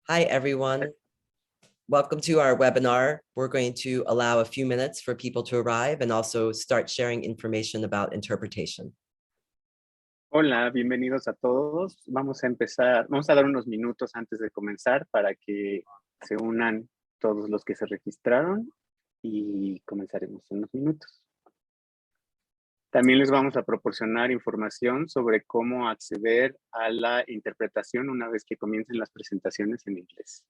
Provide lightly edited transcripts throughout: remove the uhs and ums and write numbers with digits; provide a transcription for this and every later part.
Hi, everyone. Welcome to our webinar. We're going to allow a few minutes for people to arrive and also start sharing information about interpretation. Hola, bienvenidos a todos. Vamos a dar unos minutos antes de comenzar para que se unan todos los que se registraron y comenzaremos en unos minutos. También les vamos a proporcionar información sobre cómo acceder a la interpretación una vez que comiencen las presentaciones en inglés.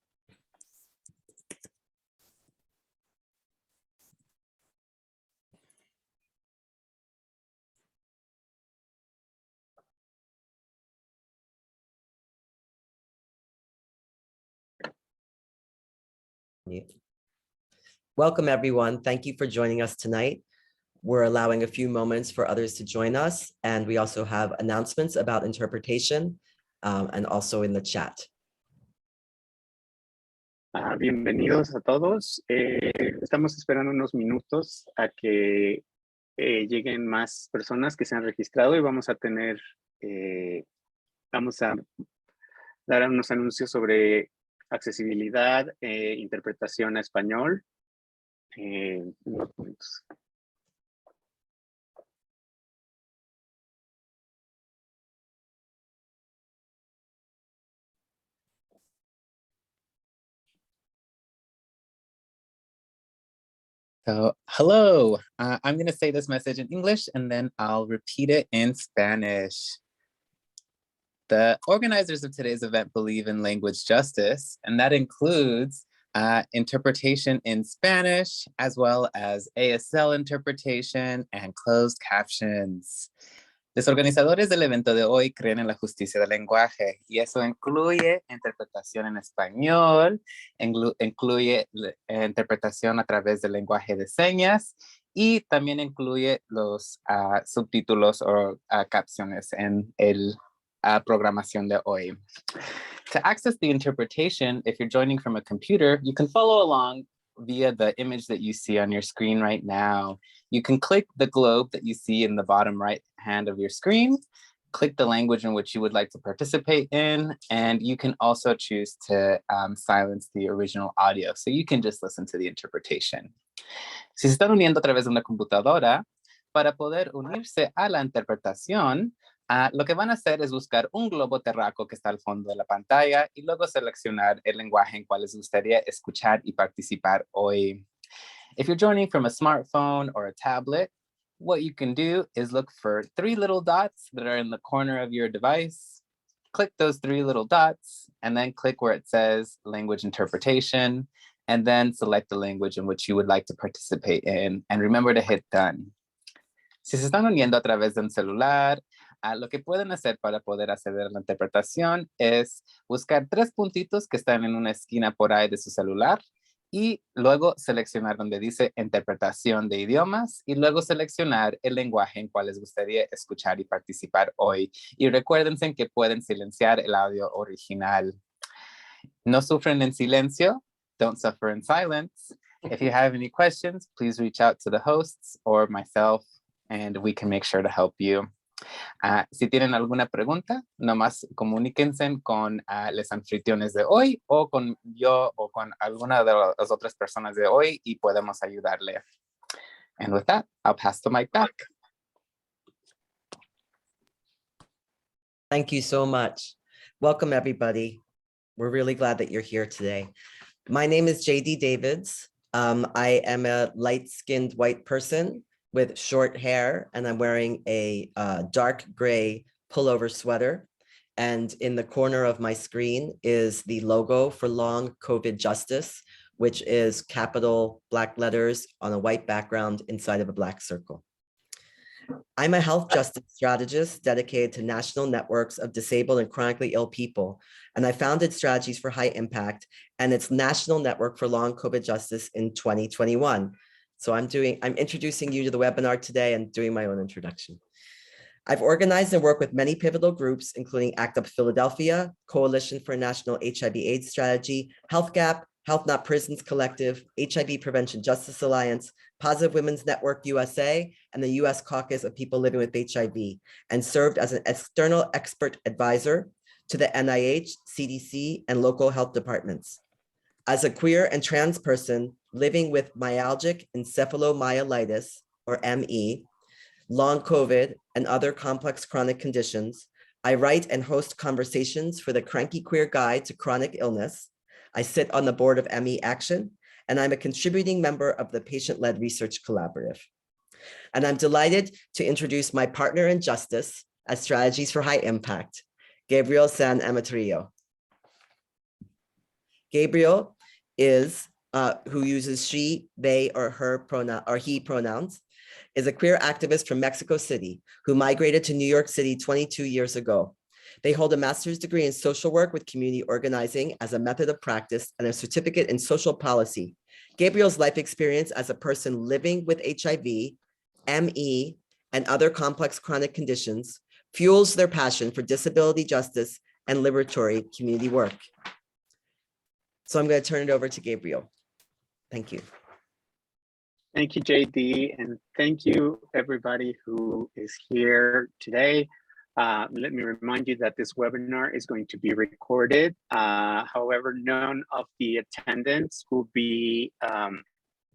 Welcome, everyone. Thank you for joining us tonight. We're allowing a few moments for others to join us, and we also have announcements about interpretation and also in the chat. Bienvenidos a todos. Estamos esperando unos minutos a que lleguen más personas que se han registrado y vamos a dar unos anuncios sobre accesibilidad e interpretación a español. Unos momentos. So, hello, I'm going to say this message in English and then I'll repeat it in Spanish. The organizers of today's event believe in language justice, and that includes interpretation in Spanish, as well as ASL interpretation and closed captions. Los organizadores del evento de hoy creen en la justicia del lenguaje y eso incluye interpretación en español, incluye interpretación a través del lenguaje de señas y también incluye los subtítulos o capciones en el programación de hoy. To access the interpretation, if you're joining from a computer, you can follow along via the image that you see on your screen right now. You can click the globe that you see in the bottom right hand of your screen, click the language in which you would like to participate in, and you can also choose to silence the original audio, so you can just listen to the interpretation. Si se están uniendo a través de una computadora, para poder unirse a la interpretación, lo que van a hacer es buscar un globo terráqueo que está al fondo de la pantalla y luego seleccionar el lenguaje en cual les gustaría escuchar y participar hoy. If you're joining from a smartphone or a tablet, what you can do is look for 3 little dots that are in the corner of your device. Click those 3 little dots and then click where it says language interpretation and then select the language in which you would like to participate in. And remember to hit done. Si se están uniendo a través de un celular, lo que pueden hacer para poder acceder a la interpretación es buscar 3 puntitos que están en una esquina por ahí de su celular y luego seleccionar donde dice interpretación de idiomas y luego seleccionar el lenguaje en cual les gustaría escuchar y participar hoy. Y recuérdense que pueden silenciar el audio original. No sufren en silencio, don't suffer in silence. If you have any questions, please reach out to the hosts or myself and we can make sure to help you. Si tienen alguna pregunta, nomás comuníquense con los anfitriones de hoy o con yo o con alguna de las otras personas de hoy y podemos ayudarle. And with that, I'll pass the mic back. Thank you so much. Welcome, everybody. We're really glad that you're here today. My name is JD Davids. I am a light-skinned white person with short hair, and I'm wearing a dark gray pullover sweater. And in the corner of my screen is the logo for Long COVID Justice, which is capital Black letters on a white background inside of a Black circle. I'm a health justice strategist dedicated to national networks of disabled and chronically ill people. And I founded Strategies for High Impact and its National Network for Long COVID Justice in 2021. So I'm introducing you to the webinar today and doing my own introduction. I've organized and worked with many pivotal groups, including ACT UP Philadelphia, Coalition for a National HIV/AIDS Strategy, Health Gap, Health Not Prisons Collective, HIV Prevention Justice Alliance, Positive Women's Network USA, and the US Caucus of People Living with HIV, and served as an external expert advisor to the NIH, CDC, and local health departments. As a queer and trans person living with myalgic encephalomyelitis, or ME, long COVID, and other complex chronic conditions, I write and host conversations for the Cranky Queer Guide to Chronic Illness. I sit on the board of ME Action, and I'm a contributing member of the Patient-Led Research Collaborative. And I'm delighted to introduce my partner in justice as Strategies for High Impact, Gabriel San Emeterio. Gabriel is, who uses she, they, or her pronoun, or he pronouns, is a queer activist from Mexico City who migrated to New York City 22 years ago. They hold a master's degree in social work with community organizing as a method of practice and a certificate in social policy. Gabriel's life experience as a person living with HIV, ME, and other complex chronic conditions fuels their passion for disability justice and liberatory community work. So I'm going to turn it over to Gabriel. Thank you. Thank you, JD, and thank you everybody who is here today. Let me remind you that this webinar is going to be recorded. However, none of the attendants will be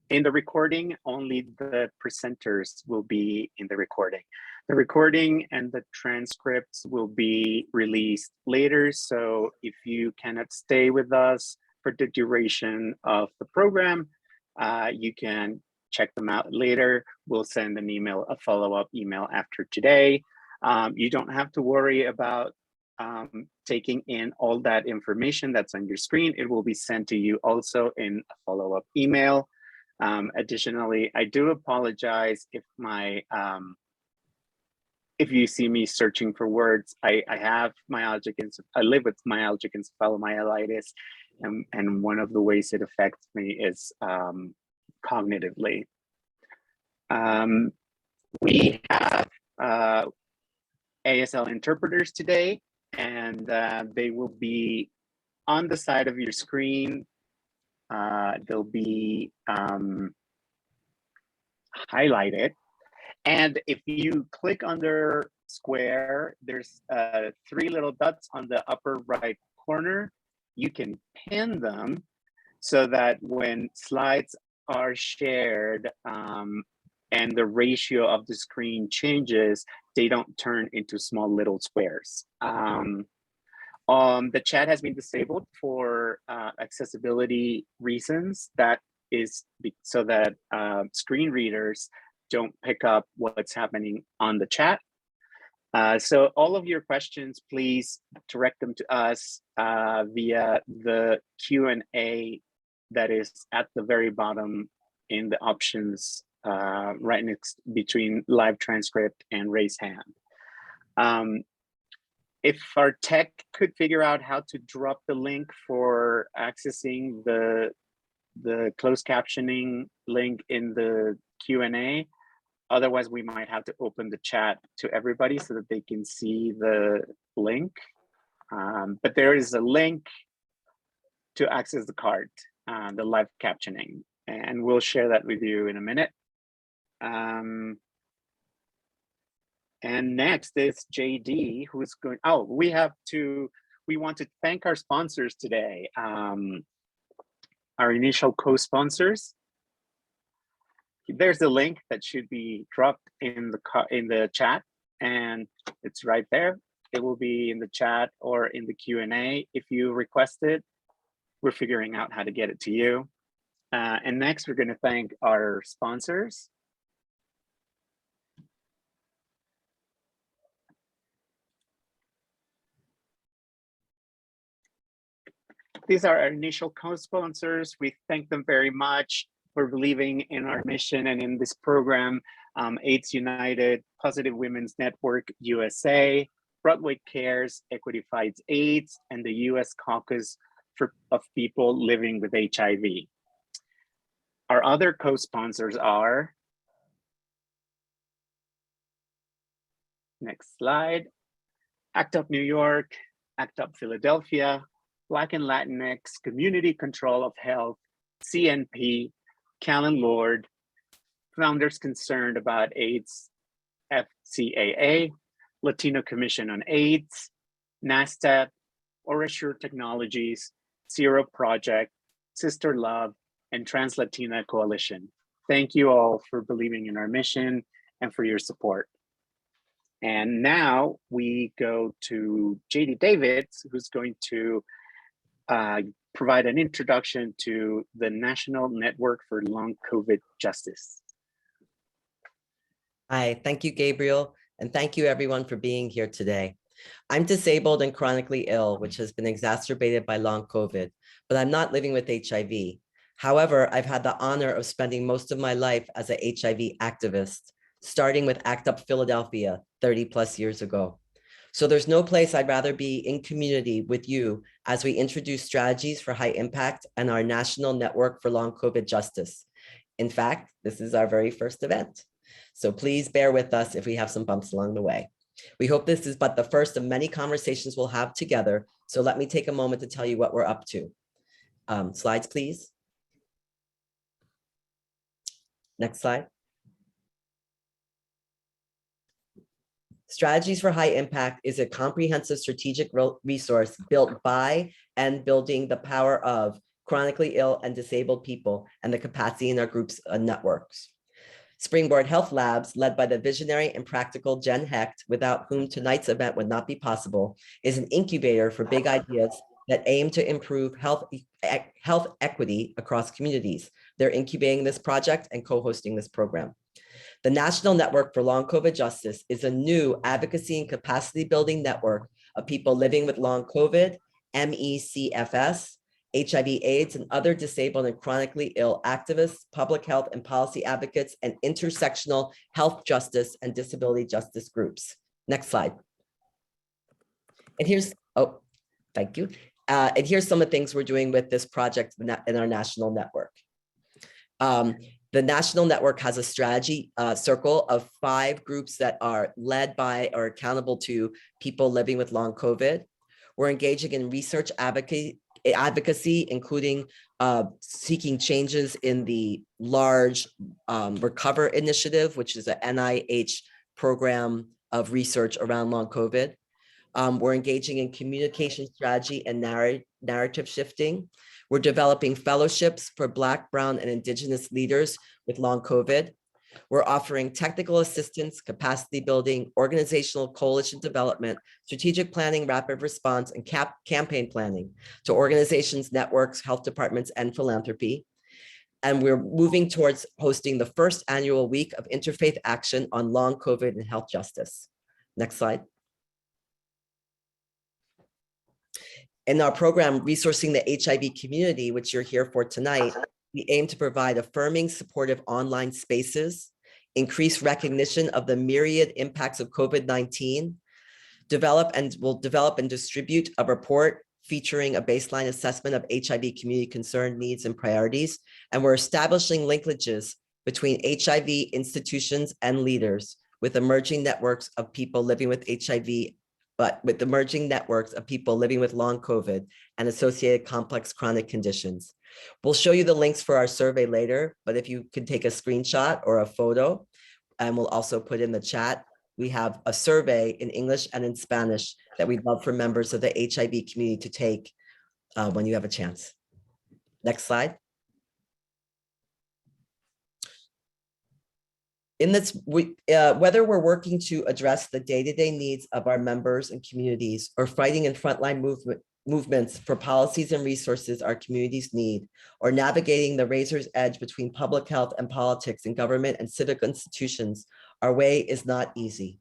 in the recording, only the presenters will be in the recording. The recording and the transcripts will be released later, so if you cannot stay with us for the duration of the program, you can check them out later. We'll send an email, a follow-up email after today. You don't have to worry about taking in all that information that's on your screen. It will be sent to you also in a follow-up email. Additionally, I do apologize if if you see me searching for words. I live with myalgic encephalomyelitis, and one of the ways it affects me is cognitively. We have ASL interpreters today, and they will be on the side of your screen. They'll be highlighted. And if you click on their square, there's 3 little dots on the upper right corner. You can pin them so that when slides are shared and the ratio of the screen changes, they don't turn into small little squares. The chat has been disabled for accessibility reasons. That is so that screen readers don't pick up what's happening on the chat. So all of your questions, please direct them to us via the Q&A that is at the very bottom in the options right next between live transcript and raise hand. If our tech could figure out how to drop the link for accessing the closed captioning link in the Q&A, otherwise we might have to open the chat to everybody so that they can see the link. But there is a link to access the card, the live captioning, and we'll share that with you in a minute. And next is JD, who's going, we want to thank our sponsors today. Our initial co-sponsors. There's a link that should be dropped in the chat, and it's right there. It will be in the chat or in the Q&A if you request it. We're figuring out how to get it to you. And next, we're going to thank our sponsors. These are our initial co-sponsors. We thank them very much for believing in our mission and in this program. AIDS United, Positive Women's Network USA, Broadway Cares, Equity Fights AIDS, and the US Caucus of people living with HIV. Our other co-sponsors are, next slide, ACT UP New York, ACT UP Philadelphia, Black and Latinx Community Control of Health, CNP, Callan Lord, Founders Concerned About AIDS, FCAA, Latino Commission on AIDS, NASTAP, Orasure Technologies, Zero Project, Sister Love, and Trans-Latina Coalition. Thank you all for believing in our mission and for your support. And now we go to JD Davids, who's going to provide an introduction to the National Network for Long COVID Justice. Hi, thank you, Gabriel, and thank you everyone for being here today. I'm disabled and chronically ill, which has been exacerbated by long COVID, but I'm not living with HIV. However, I've had the honor of spending most of my life as an HIV activist, starting with ACT UP Philadelphia 30 plus years ago. So there's no place I'd rather be in community with you as we introduce strategies for high impact and our National Network for Long COVID Justice. In fact, this is our very first event. So please bear with us if we have some bumps along the way. We hope this is but the first of many conversations we'll have together. So let me take a moment to tell you what we're up to. Slides, please. Next slide. Strategies for High Impact is a comprehensive strategic resource built by and building the power of chronically ill and disabled people and the capacity in our groups and networks. Springboard HealthLabs, led by the visionary and practical Jen Hecht, without whom tonight's event would not be possible, is an incubator for big ideas that aim to improve health equity across communities. They're incubating this project and co-hosting this program. The National Network for Long COVID Justice is a new advocacy and capacity building network of people living with long COVID, MECFS, HIV/AIDS, and other disabled and chronically ill activists, public health and policy advocates, and intersectional health justice and disability justice groups. Next slide. And here's, oh, thank you. And here's some of the things we're doing with this project in our national network. The national network has a strategy circle of 5 groups that are led by or accountable to people living with long COVID. We're engaging in research advocacy, including seeking changes in the large Recover Initiative, which is an NIH program of research around long COVID. We're engaging in communication strategy and narrative shifting. We're developing fellowships for Black, Brown, and Indigenous leaders with long COVID. We're offering technical assistance, capacity building, organizational coalition development, strategic planning, rapid response, and campaign planning to organizations, networks, health departments, and philanthropy. And we're moving towards hosting the first annual week of interfaith action on long COVID and health justice. Next slide. In our program, Resourcing the HIV Community, which you're here for tonight, we aim to provide affirming, supportive online spaces, increase recognition of the myriad impacts of COVID-19, develop and distribute a report featuring a baseline assessment of HIV community concern, needs, and priorities. And we're establishing linkages between HIV institutions and leaders with emerging networks of people living with HIV, but with emerging networks of people living with long COVID and associated complex chronic conditions. We'll show you the links for our survey later, but if you could take a screenshot or a photo, and we'll also put in the chat, we have a survey in English and in Spanish that we'd love for members of the HIV community to take when you have a chance. Next slide. In this, whether we're working to address the day-to-day needs of our members and communities or fighting in frontline movements for policies and resources our communities need, or navigating the razor's edge between public health and politics in government and civic institutions, our way is not easy.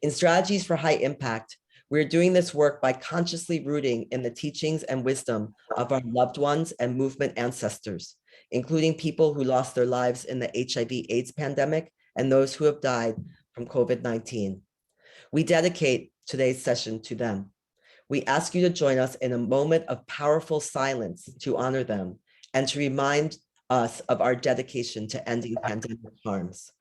In Strategies for High Impact, we're doing this work by consciously rooting in the teachings and wisdom of our loved ones and movement ancestors, including people who lost their lives in the HIV/AIDS pandemic and those who have died from COVID-19. We dedicate today's session to them. We ask you to join us in a moment of powerful silence to honor them and to remind us of our dedication to ending pandemic harms.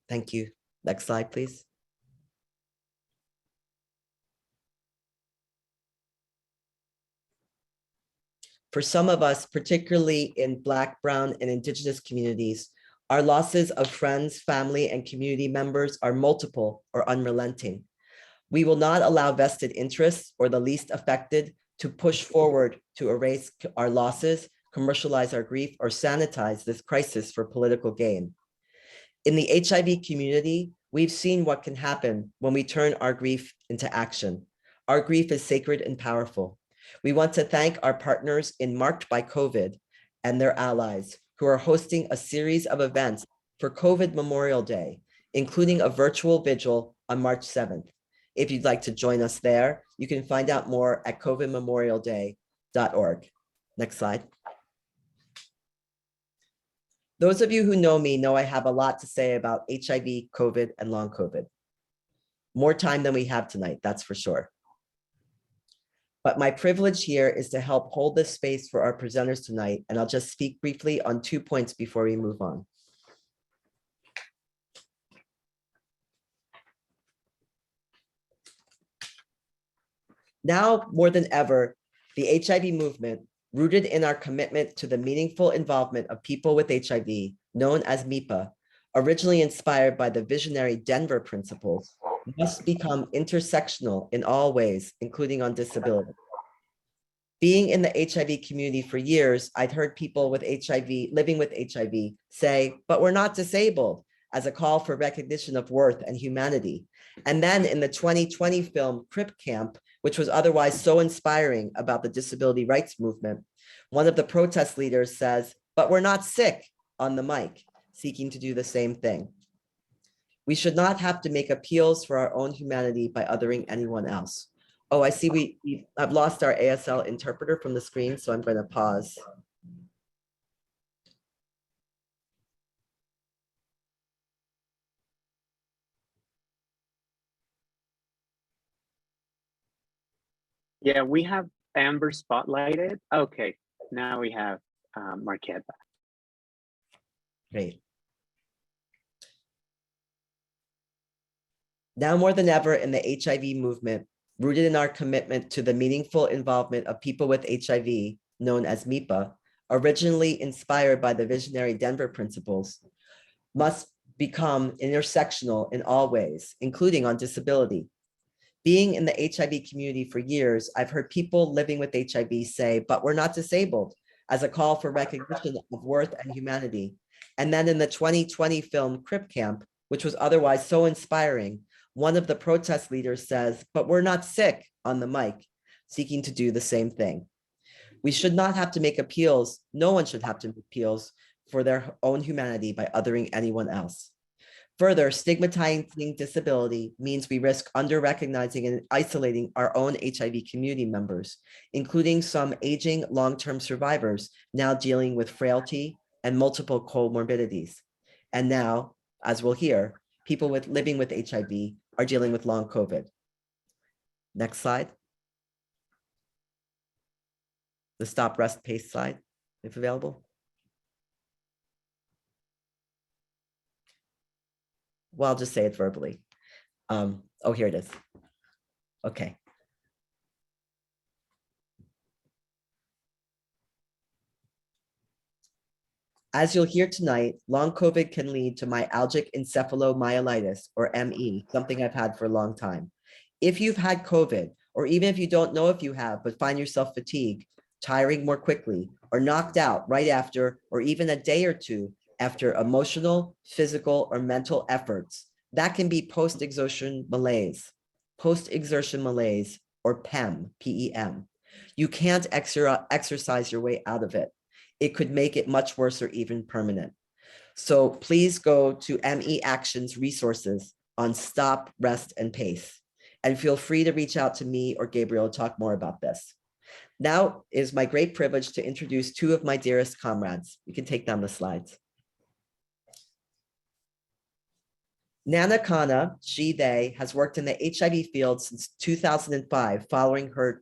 Thank you. Next slide, please. For some of us, particularly in Black, Brown, and Indigenous communities, our losses of friends, family, and community members are multiple or unrelenting. We will not allow vested interests or the least affected to push forward to erase our losses, commercialize our grief, or sanitize this crisis for political gain. In the HIV community, we've seen what can happen when we turn our grief into action. Our grief is sacred and powerful. We want to thank our partners in Marked by COVID and their allies who are hosting a series of events for COVID Memorial Day, including a virtual vigil on March 7th. If you'd like to join us there, you can find out more at covidmemorialday.org. Next slide. Those of you who know me know I have a lot to say about HIV, COVID, and long COVID. More time than we have tonight, that's for sure. But my privilege here is to help hold this space for our presenters tonight, and I'll just speak briefly on 2 points before we move on. Now more than ever, the HIV movement, rooted in our commitment to the meaningful involvement of people with HIV, known as MIPA, originally inspired by the visionary Denver principles, must become intersectional in all ways, including on disability. Being in the HIV community for years, I'd heard people with HIV, living with HIV, say, but we're not disabled, as a call for recognition of worth and humanity. And then in the 2020 film Crip Camp, which was otherwise so inspiring about the disability rights movement, one of the protest leaders says, but we're not sick on the mic, seeking to do the same thing. We should not have to make appeals for our own humanity by othering anyone else. Oh, I see I've lost our ASL interpreter from the screen, so I'm going to pause. Yeah, we have Amber spotlighted. Okay, now we have Marquette. Great. Now more than ever in the HIV movement, rooted in our commitment to the meaningful involvement of people with HIV, known as MIPA, originally inspired by the visionary Denver principles, must become intersectional in all ways, including on disability. Being in the HIV community for years, I've heard people living with HIV say, but we're not disabled, as a call for recognition of worth and humanity. And then in the 2020 film Crip Camp, which was otherwise so inspiring, one of the protest leaders says, but we're not sick on the mic, seeking to do the same thing. We should not have to make appeals. No one should have to make appeals for their own humanity by othering anyone else. Further, stigmatizing disability means we risk under-recognizing and isolating our own HIV community members, including some aging long-term survivors now dealing with frailty and multiple comorbidities. And now, as we'll hear, people living with HIV are dealing with long COVID. Next slide. The stop, rest, pace slide, if available. Well, I'll just say it verbally. Oh, here it is. Okay. As you'll hear tonight, long COVID can lead to myalgic encephalomyelitis, or ME, something I've had for a long time. If you've had COVID, or even if you don't know if you have, but find yourself fatigued, tiring more quickly, or knocked out right after, or even a day or two after emotional, physical, or mental efforts, that can be post-exertion malaise, or PEM, P-E-M. You can't exercise your way out of it. It could make it much worse or even permanent. So please go to ME Action's resources on stop, rest, and pace. And feel free to reach out to me or Gabriel to talk more about this. Now it is my great privilege to introduce two of my dearest comrades. You can take down the slides. Nana Khanna, they, has worked in the HIV field since 2005, following her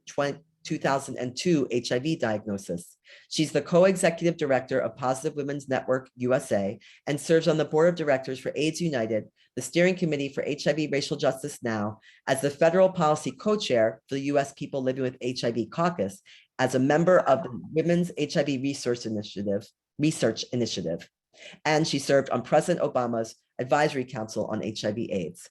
2002 HIV diagnosis. She's the co-executive director of Positive Women's Network USA and serves on the board of directors for AIDS United, the steering committee for HIV Racial Justice Now, as the federal policy co-chair for the US People Living with HIV Caucus, as a member of the Women's HIV Research Initiative, and she served on President Obama's Advisory Council on HIV/AIDS.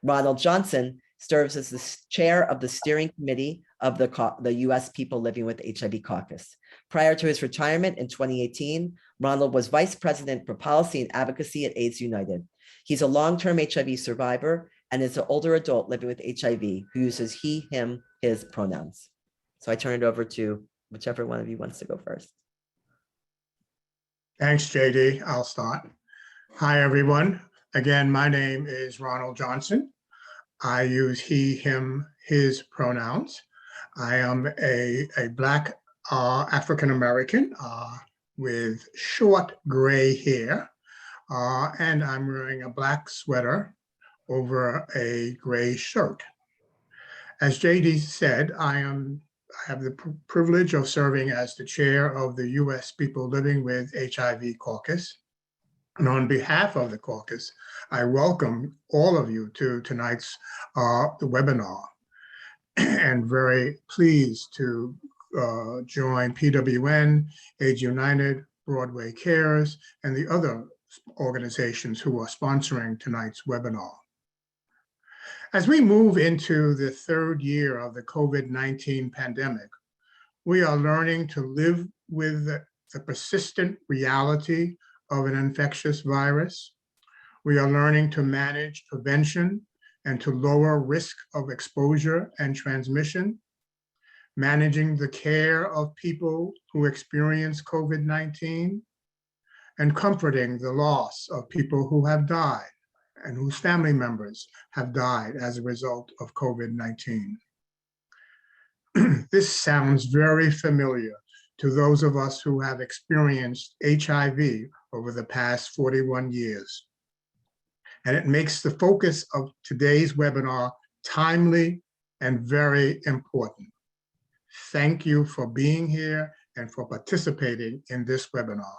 Ronald Johnson serves as the chair of the steering committee of the U.S. People Living with HIV Caucus. Prior to his retirement in 2018, Ronald was vice president for policy and advocacy at AIDS United. He's a long-term HIV survivor and is an older adult living with HIV who uses he, him, his pronouns. So I turn it over to whichever one of you wants to go first. Thanks, JD. I'll start. Hi, everyone. Again, my name is Ronald Johnson. I use he, him, his pronouns. I am a Black African-American with short gray hair, and I'm wearing a black sweater over a gray shirt. As JD said, I have the privilege of serving as the chair of the U.S. People Living with HIV Caucus. And on behalf of the caucus, I welcome all of you to tonight's webinar, and very pleased to join PWN, AIDS United, Broadway Cares, and the other organizations who are sponsoring tonight's webinar. As we move into the third year of the COVID-19 pandemic, we are learning to live with the persistent reality of an infectious virus. We are learning to manage prevention and to lower risk of exposure and transmission, managing the care of people who experience COVID-19, and comforting the loss of people who have died and whose family members have died as a result of COVID-19. This sounds very familiar to those of us who have experienced HIV over the past 41 years. And it makes the focus of today's webinar timely and very important. Thank you for being here and for participating in this webinar.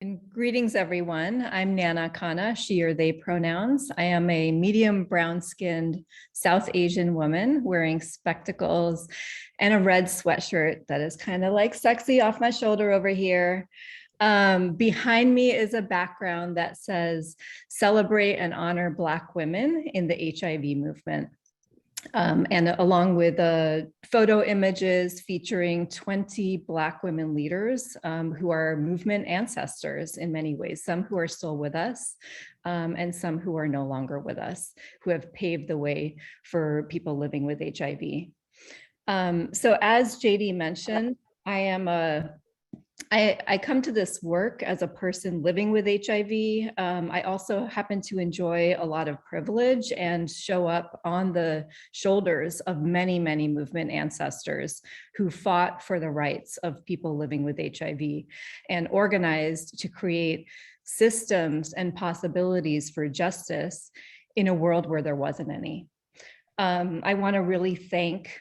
And greetings, everyone. I'm Nana Khanna, she or they pronouns. I am a medium brown-skinned South Asian woman wearing spectacles and a red sweatshirt that is kind of like sexy off my shoulder over here. Behind me is a background that says, celebrate and honor Black women in the HIV movement. And along with photo images featuring 20 Black women leaders who are movement ancestors in many ways, some who are still with us and some who are no longer with us, who have paved the way for people living with HIV. So as JD mentioned, I come to this work as a person living with HIV. I also happen to enjoy a lot of privilege and show up on the shoulders of many, many movement ancestors who fought for the rights of people living with HIV and organized to create systems and possibilities for justice in a world where there wasn't any. I want to really thank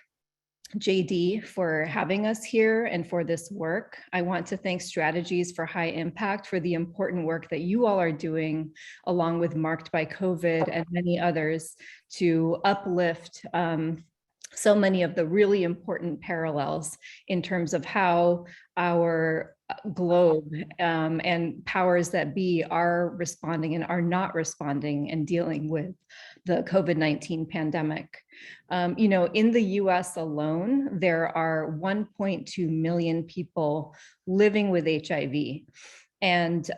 JD for having us here and for this work. I want to thank Strategies for High Impact for the important work that you all are doing, along with Marked by COVID and many others, to uplift so many of the really important parallels in terms of how our globe and powers that be are responding and are not responding and dealing with the COVID-19 pandemic. You know, in the US alone, there are 1.2 million people living with HIV. And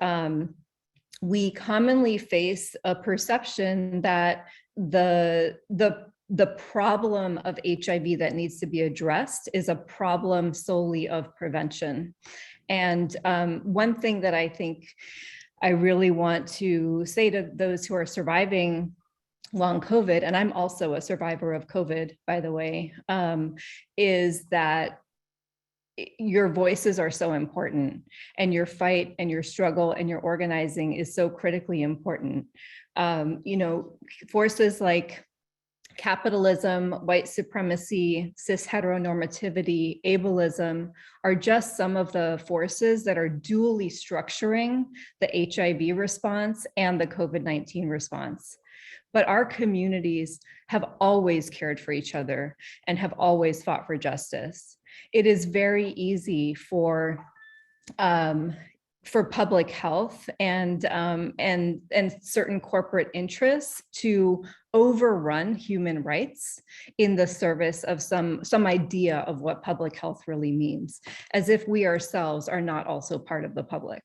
we commonly face a perception that the problem of HIV that needs to be addressed is a problem solely of prevention. And one thing that I think I really want to say to those who are surviving long COVID, and I'm also a survivor of COVID, by the way, is that your voices are so important, and your fight and your struggle and your organizing is so critically important. You know, forces like Capitalism, white supremacy, cis heteronormativity, ableism are just some of the forces that are dually structuring the HIV response and the COVID-19 response. But our communities have always cared for each other and have always fought for justice. It is very easy for public health and certain corporate interests to overrun human rights in the service of some idea of what public health really means, as if we ourselves are not also part of the public.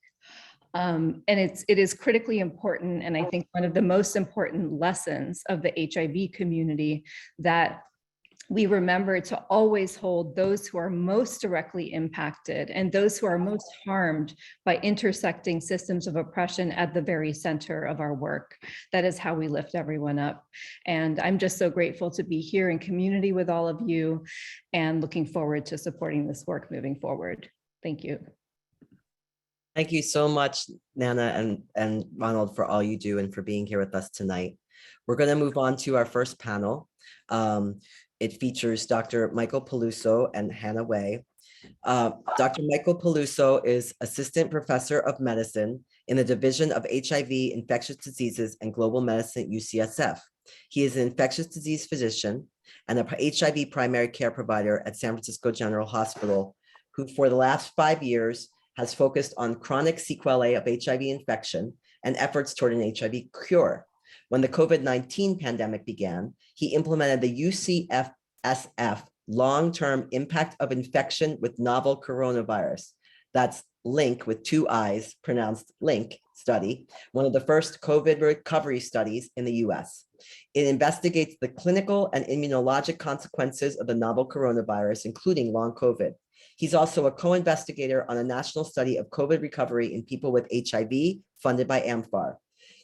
And it is critically important, and I think one of the most important lessons of the HIV community, that we remember to always hold those who are most directly impacted and those who are most harmed by intersecting systems of oppression at the very center of our work. That is how we lift everyone up. And I'm just so grateful to be here in community with all of you and looking forward to supporting this work moving forward. Thank you. Thank you so much, Nana and Ronald, for all you do and for being here with us tonight. We're going to move on to our first panel. It features Dr. Michael Peluso and Hannah Way. Dr. Michael Peluso is Assistant Professor of Medicine in the Division of HIV, Infectious Diseases, and Global Medicine at UCSF. He is an infectious disease physician and an HIV primary care provider at San Francisco General Hospital, who for the last 5 years has focused on chronic sequelae of HIV infection and efforts toward an HIV cure. When the COVID-19 pandemic began, he implemented the UCSF long-term impact of infection with novel coronavirus. That's LINC with 2 I's, pronounced LINC study, one of the first COVID recovery studies in the US. It investigates the clinical and immunologic consequences of the novel coronavirus, including long COVID. He's also a co-investigator on a national study of COVID recovery in people with HIV funded by AMFAR.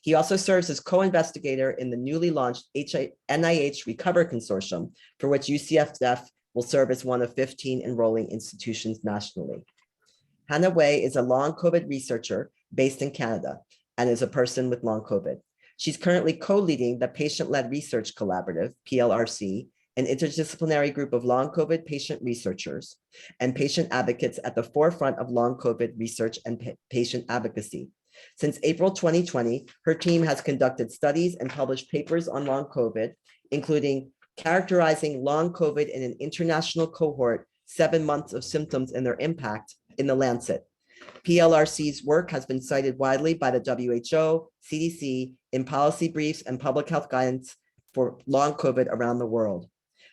He also serves as co-investigator in the newly launched NIH Recover Consortium, for which UCSF will serve as one of 15 enrolling institutions nationally. Hannah Way is a long COVID researcher based in Canada and is a person with long COVID. She's currently co-leading the Patient-Led Research Collaborative, PLRC, an interdisciplinary group of long COVID patient researchers and patient advocates at the forefront of long COVID research and patient advocacy. Since April 2020, her team has conducted studies and published papers on long COVID, including characterizing long COVID in an international cohort, 7 months of symptoms and their impact in the Lancet. PLRC's work has been cited widely by the WHO, CDC, in policy briefs and public health guidance for long COVID around the world.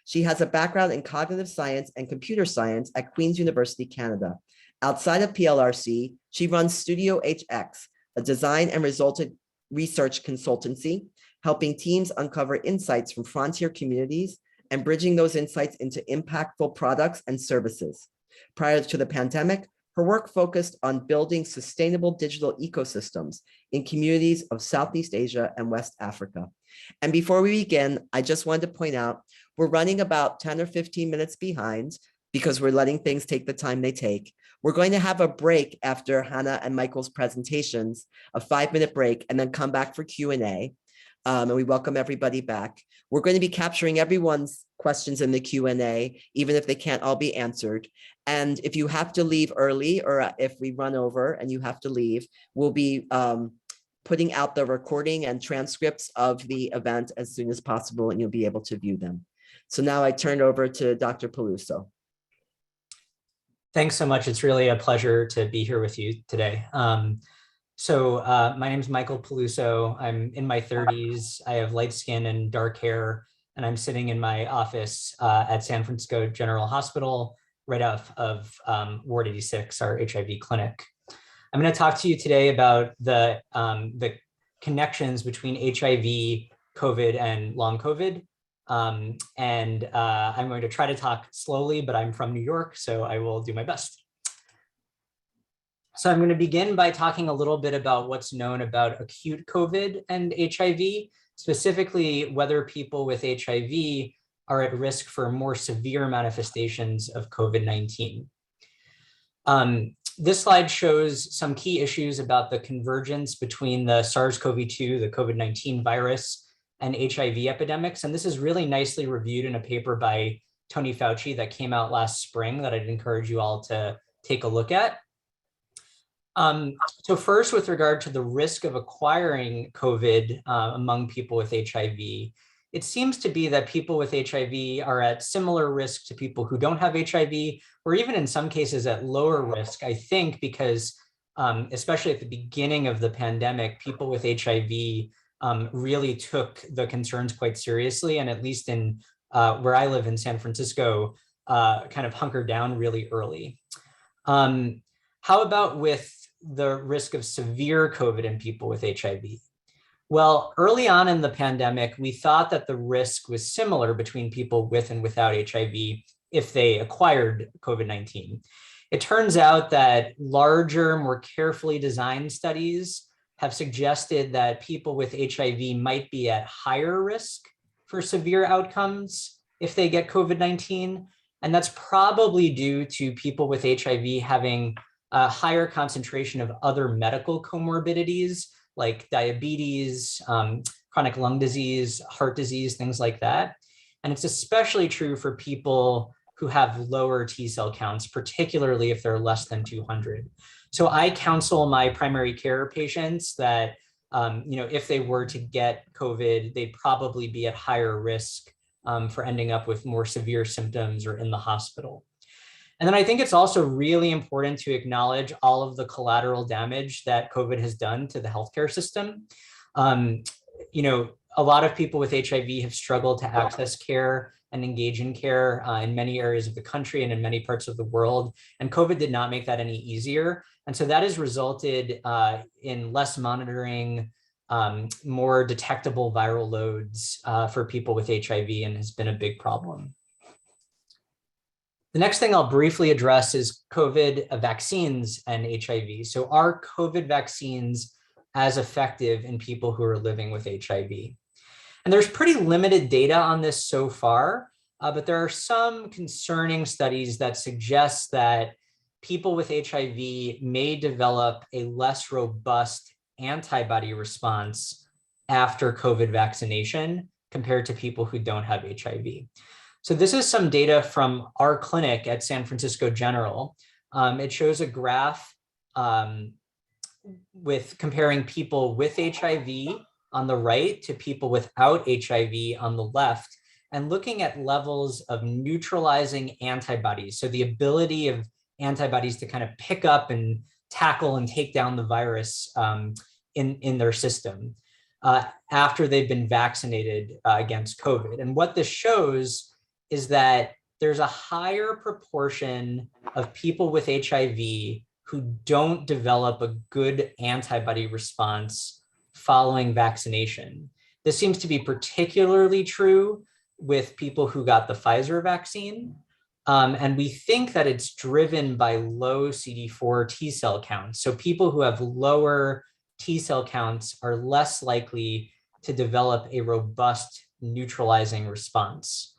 She has a background in cognitive science and computer science at Queen's University, Canada. Outside of PLRC, she runs Studio HX, a design and resultant research consultancy, helping teams uncover insights from frontier communities and bridging those insights into impactful products and services. Prior to the pandemic, her work focused on building sustainable digital ecosystems in communities of Southeast Asia and West Africa. And before we begin, I just wanted to point out, we're running about 10 or 15 minutes behind because we're letting things take the time they take. We're going to have a break after Hannah and Michael's presentations, a 5-minute break, and then come back for Q&A. And we welcome everybody back. We're going to be capturing everyone's questions in the Q&A, even if they can't all be answered. And if you have to leave early, or if we run over and you have to leave, we'll be putting out the recording and transcripts of the event as soon as possible, and you'll be able to view them. So now I turn over to Dr. Peluso. Thanks so much. It's really a pleasure to be here with you today. My name is Michael Peluso. I'm in my 30s. I have light skin and dark hair, and I'm sitting in my office at San Francisco General Hospital, right off of Ward 86, our HIV clinic. I'm going to talk to you today about the connections between HIV, COVID, and long COVID. I'm going to try to talk slowly, but I'm from New York, so I will do my best. So I'm going to begin by talking a little bit about what's known about acute COVID and HIV, specifically whether people with HIV are at risk for more severe manifestations of COVID-19. This slide shows some key issues about the convergence between the SARS-CoV-2, the COVID-19 virus, and HIV epidemics. And this is really nicely reviewed in a paper by Tony Fauci that came out last spring that I'd encourage you all to take a look at. So first, with regard to the risk of acquiring COVID among people with HIV, it seems to be that people with HIV are at similar risk to people who don't have HIV, or even in some cases at lower risk, I think, because especially at the beginning of the pandemic, people with HIV really took the concerns quite seriously, and at least in where I live in San Francisco, kind of hunkered down really early. How about with the risk of severe COVID in people with HIV? Well, early on in the pandemic, we thought that the risk was similar between people with and without HIV if they acquired COVID-19. It turns out that larger, more carefully designed studies have suggested that people with HIV might be at higher risk for severe outcomes if they get COVID-19. And that's probably due to people with HIV having a higher concentration of other medical comorbidities like diabetes, chronic lung disease, heart disease, things like that. And it's especially true for people who have lower T cell counts, particularly if they're less than 200. So I counsel my primary care patients that if they were to get COVID, they'd probably be at higher risk for ending up with more severe symptoms or in the hospital. And then I think it's also really important to acknowledge all of the collateral damage that COVID has done to the healthcare system. A lot of people with HIV have struggled to access care and engage in care in many areas of the country and in many parts of the world. And COVID did not make that any easier. And so that has resulted in less monitoring, more detectable viral loads for people with HIV, and has been a big problem. The next thing I'll briefly address is COVID vaccines and HIV. So are COVID vaccines as effective in people who are living with HIV? And there's pretty limited data on this so far, but there are some concerning studies that suggest that people with HIV may develop a less robust antibody response after COVID vaccination compared to people who don't have HIV. So this is some data from our clinic at San Francisco General. It shows a graph with comparing people with HIV on the right to people without HIV on the left, and looking at levels of neutralizing antibodies. So the ability of antibodies to kind of pick up and tackle and take down the virus in their system after they've been vaccinated against COVID. And what this shows is that there's a higher proportion of people with HIV who don't develop a good antibody response following vaccination. This seems to be particularly true with people who got the Pfizer vaccine. And we think that it's driven by low CD4 T cell counts. So people who have lower T cell counts are less likely to develop a robust neutralizing response.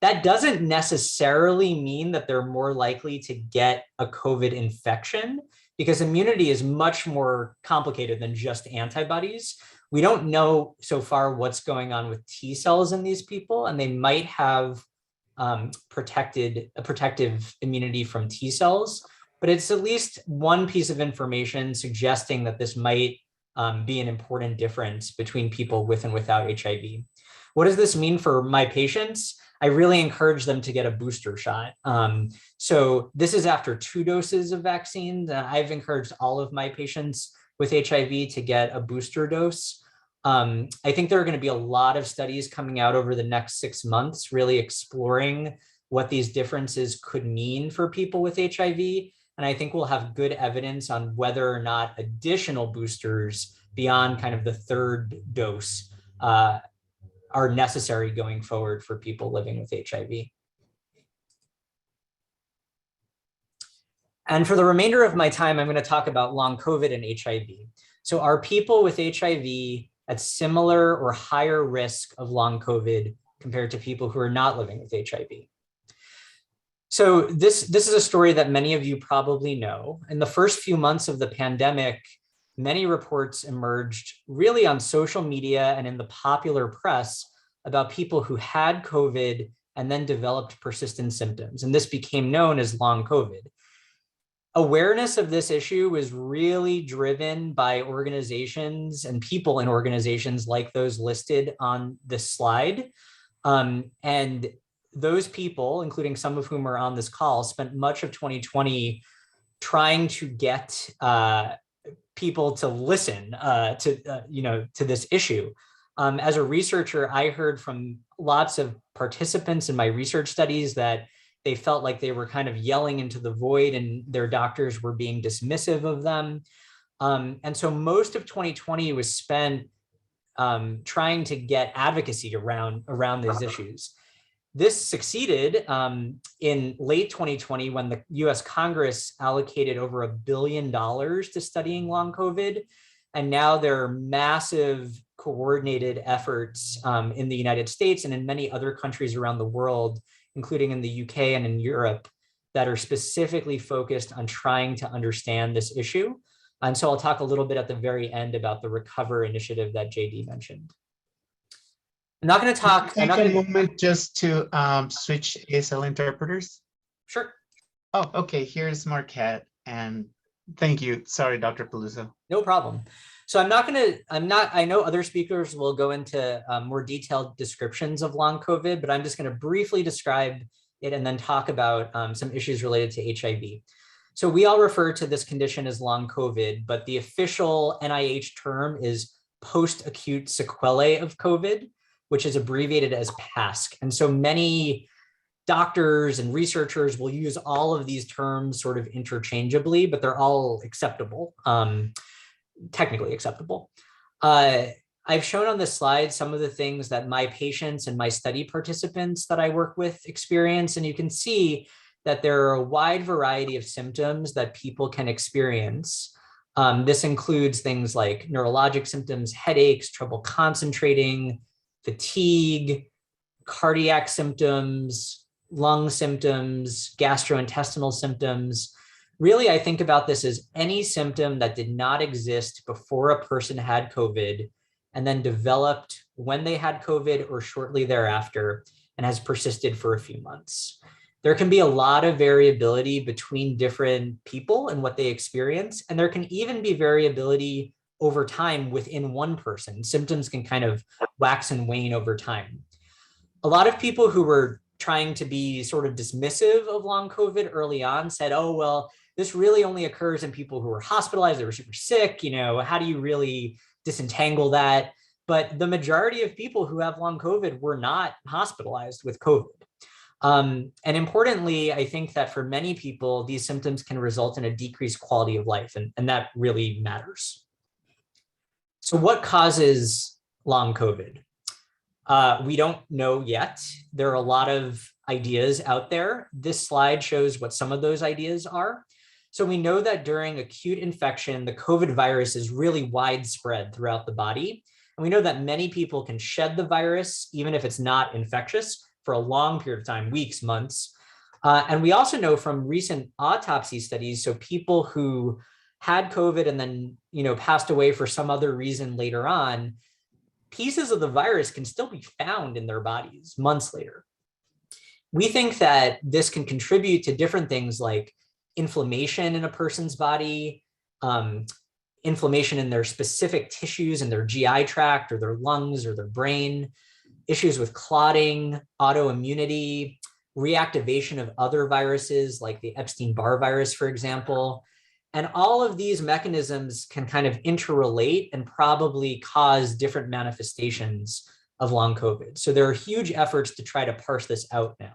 That doesn't necessarily mean that they're more likely to get a COVID infection, because immunity is much more complicated than just antibodies. We don't know so far what's going on with T cells in these people, and they might have protective immunity from T cells, but it's at least one piece of information suggesting that this might be an important difference between people with and without HIV. What does this mean for my patients? I really encourage them to get a booster shot. So this is after 2 doses of vaccine. I've encouraged all of my patients with HIV to get a booster dose. I think there are going to be a lot of studies coming out over the next 6 months, really exploring what these differences could mean for people with HIV. And I think we'll have good evidence on whether or not additional boosters beyond kind of the 3rd dose are necessary going forward for people living with HIV. And for the remainder of my time, I'm going to talk about long COVID and HIV. So are people with HIV at similar or higher risk of long COVID compared to people who are not living with HIV? So this is a story that many of you probably know. In the first few months of the pandemic, many reports emerged really on social media and in the popular press about people who had COVID and then developed persistent symptoms. And this became known as long COVID. Awareness of this issue was really driven by organizations and people in organizations like those listed on this slide. And those people, including some of whom are on this call, spent much of 2020 trying to get people to listen to this issue. As a researcher, I heard from lots of participants in my research studies that they felt like they were kind of yelling into the void and their doctors were being dismissive of them. And so most of 2020 was spent trying to get advocacy around these issues. This succeeded in late 2020 when the US Congress allocated over $1 billion to studying long COVID. And now there are massive coordinated efforts in the United States and in many other countries around the world, including in the UK and in Europe, that are specifically focused on trying to understand this issue. And so I'll talk a little bit at the very end about the Recover initiative that JD mentioned. I'm not going to talk. Take a moment just to switch ASL interpreters. Sure. Oh, okay. Here's Marquette, and thank you. Sorry, Dr. Peluso. No problem. So I know other speakers will go into more detailed descriptions of long COVID, but I'm just going to briefly describe it and then talk about some issues related to HIV. So we all refer to this condition as long COVID, but the official NIH term is post-acute sequelae of COVID, which is abbreviated as PASC. And so many doctors and researchers will use all of these terms sort of interchangeably, but they're all acceptable, technically acceptable. I've shown on this slide some of the things that my patients and my study participants that I work with experience, and you can see that there are a wide variety of symptoms that people can experience. This includes things like neurologic symptoms, headaches, trouble concentrating, fatigue, cardiac symptoms, lung symptoms, gastrointestinal symptoms. Really, I think about this as any symptom that did not exist before a person had COVID and then developed when they had COVID or shortly thereafter and has persisted for a few months. There can be a lot of variability between different people and what they experience, and there can even be variability over time within one person. Symptoms can kind of wax and wane over time. A lot of people who were trying to be sort of dismissive of long COVID early on said, oh, well, this really only occurs in people who are hospitalized, they were super sick, how do you really disentangle that? But the majority of people who have long COVID were not hospitalized with COVID. And importantly, I think that for many people, these symptoms can result in a decreased quality of life, and that really matters. So what causes long COVID? We don't know yet. There are a lot of ideas out there. This slide shows what some of those ideas are. So we know that during acute infection, the COVID virus is really widespread throughout the body. And we know that many people can shed the virus, even if it's not infectious, for a long period of time, weeks, months. And we also know from recent autopsy studies, so people who had COVID and then passed away for some other reason later on, pieces of the virus can still be found in their bodies months later. We think that this can contribute to different things like inflammation in a person's body, inflammation in their specific tissues in their GI tract or their lungs or their brain, issues with clotting, autoimmunity, reactivation of other viruses like the Epstein-Barr virus, for example. And all of these mechanisms can kind of interrelate and probably cause different manifestations of long COVID. So there are huge efforts to try to parse this out now.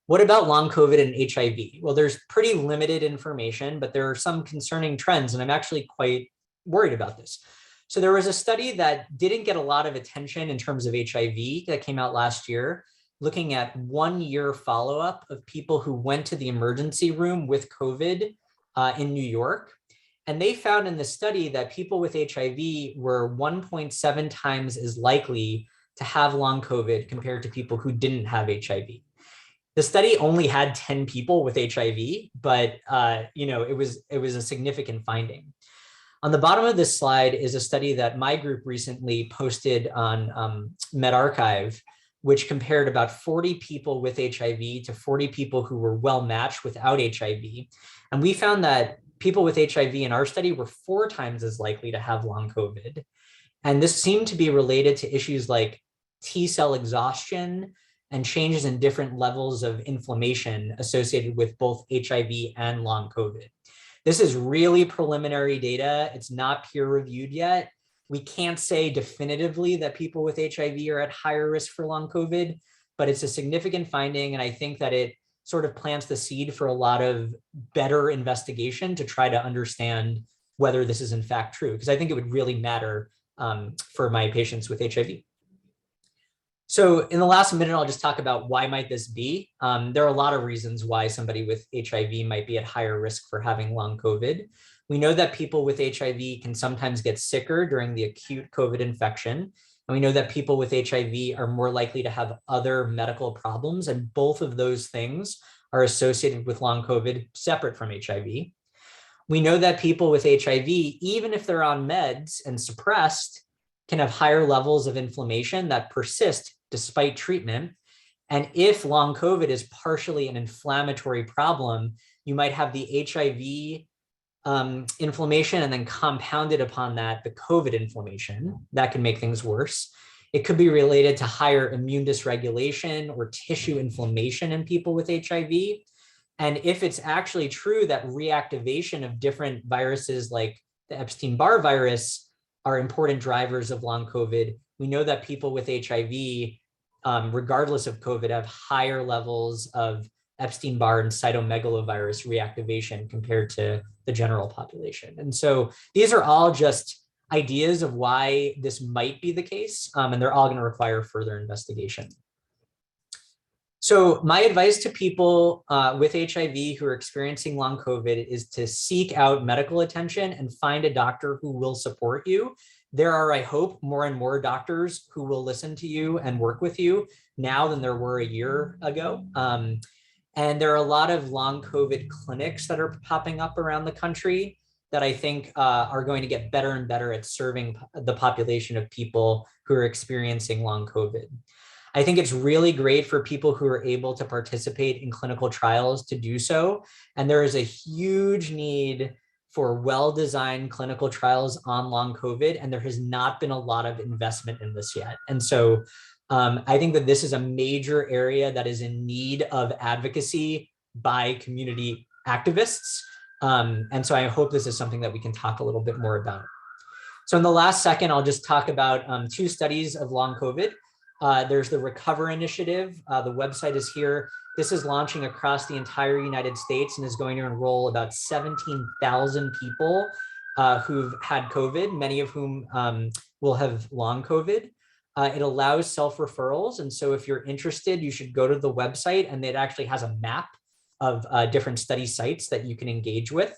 What about long COVID and HIV? Well, there's pretty limited information, but there are some concerning trends, and I'm actually quite worried about this. So there was a study that didn't get a lot of attention in terms of HIV that came out last year, looking at 1 year follow-up of people who went to the emergency room with COVID in New York. And they found in the study that people with HIV were 1.7 times as likely to have long COVID compared to people who didn't have HIV. The study only had 10 people with HIV, but it was a significant finding. On the bottom of this slide is a study that my group recently posted on medRxiv, which compared about 40 people with HIV to 40 people who were well matched without HIV. And we found that people with HIV in our study were 4 times as likely to have long COVID. And this seemed to be related to issues like T cell exhaustion and changes in different levels of inflammation associated with both HIV and long COVID. This is really preliminary data. It's not peer reviewed yet. We can't say definitively that people with HIV are at higher risk for long COVID, but it's a significant finding. And I think that it sort of plants the seed for a lot of better investigation to try to understand whether this is in fact true, because I think it would really matter for my patients with HIV. So in the last minute, I'll just talk about why might this be. There are a lot of reasons why somebody with HIV might be at higher risk for having long COVID. We know that people with HIV can sometimes get sicker during the acute COVID infection. And we know that people with HIV are more likely to have other medical problems. And both of those things are associated with long COVID separate from HIV. We know that people with HIV, even if they're on meds and suppressed, can have higher levels of inflammation that persist despite treatment. And if long COVID is partially an inflammatory problem, you might have the HIV inflammation and then compounded upon that, the COVID inflammation that can make things worse. It could be related to higher immune dysregulation or tissue inflammation in people with HIV. And if it's actually true that reactivation of different viruses like the Epstein-Barr virus are important drivers of long COVID, we know that people with HIV, regardless of COVID, have higher levels of Epstein-Barr and cytomegalovirus reactivation compared to the general population. And so these are all just ideas of why this might be the case, and they're all going to require further investigation. So my advice to people with HIV who are experiencing long COVID is to seek out medical attention and find a doctor who will support you. There are, I hope, more and more doctors who will listen to you and work with you now than there were a year ago. And there are a lot of long COVID clinics that are popping up around the country that I think are going to get better and better at serving the population of people who are experiencing long COVID. I think it's really great for people who are able to participate in clinical trials to do so. And there is a huge need for well-designed clinical trials on long COVID, and there has not been a lot of investment in this yet. And so I think that this is a major area that is in need of advocacy by community activists. And so I hope this is something that we can talk a little bit more about. So in the last second, I'll just talk about 2 studies of long COVID. There's the Recover Initiative. The website is here. This is launching across the entire United States and is going to enroll about 17,000 people who've had COVID, many of whom will have long COVID. It allows self-referrals. And so if you're interested, you should go to the website, and it actually has a map of different study sites that you can engage with.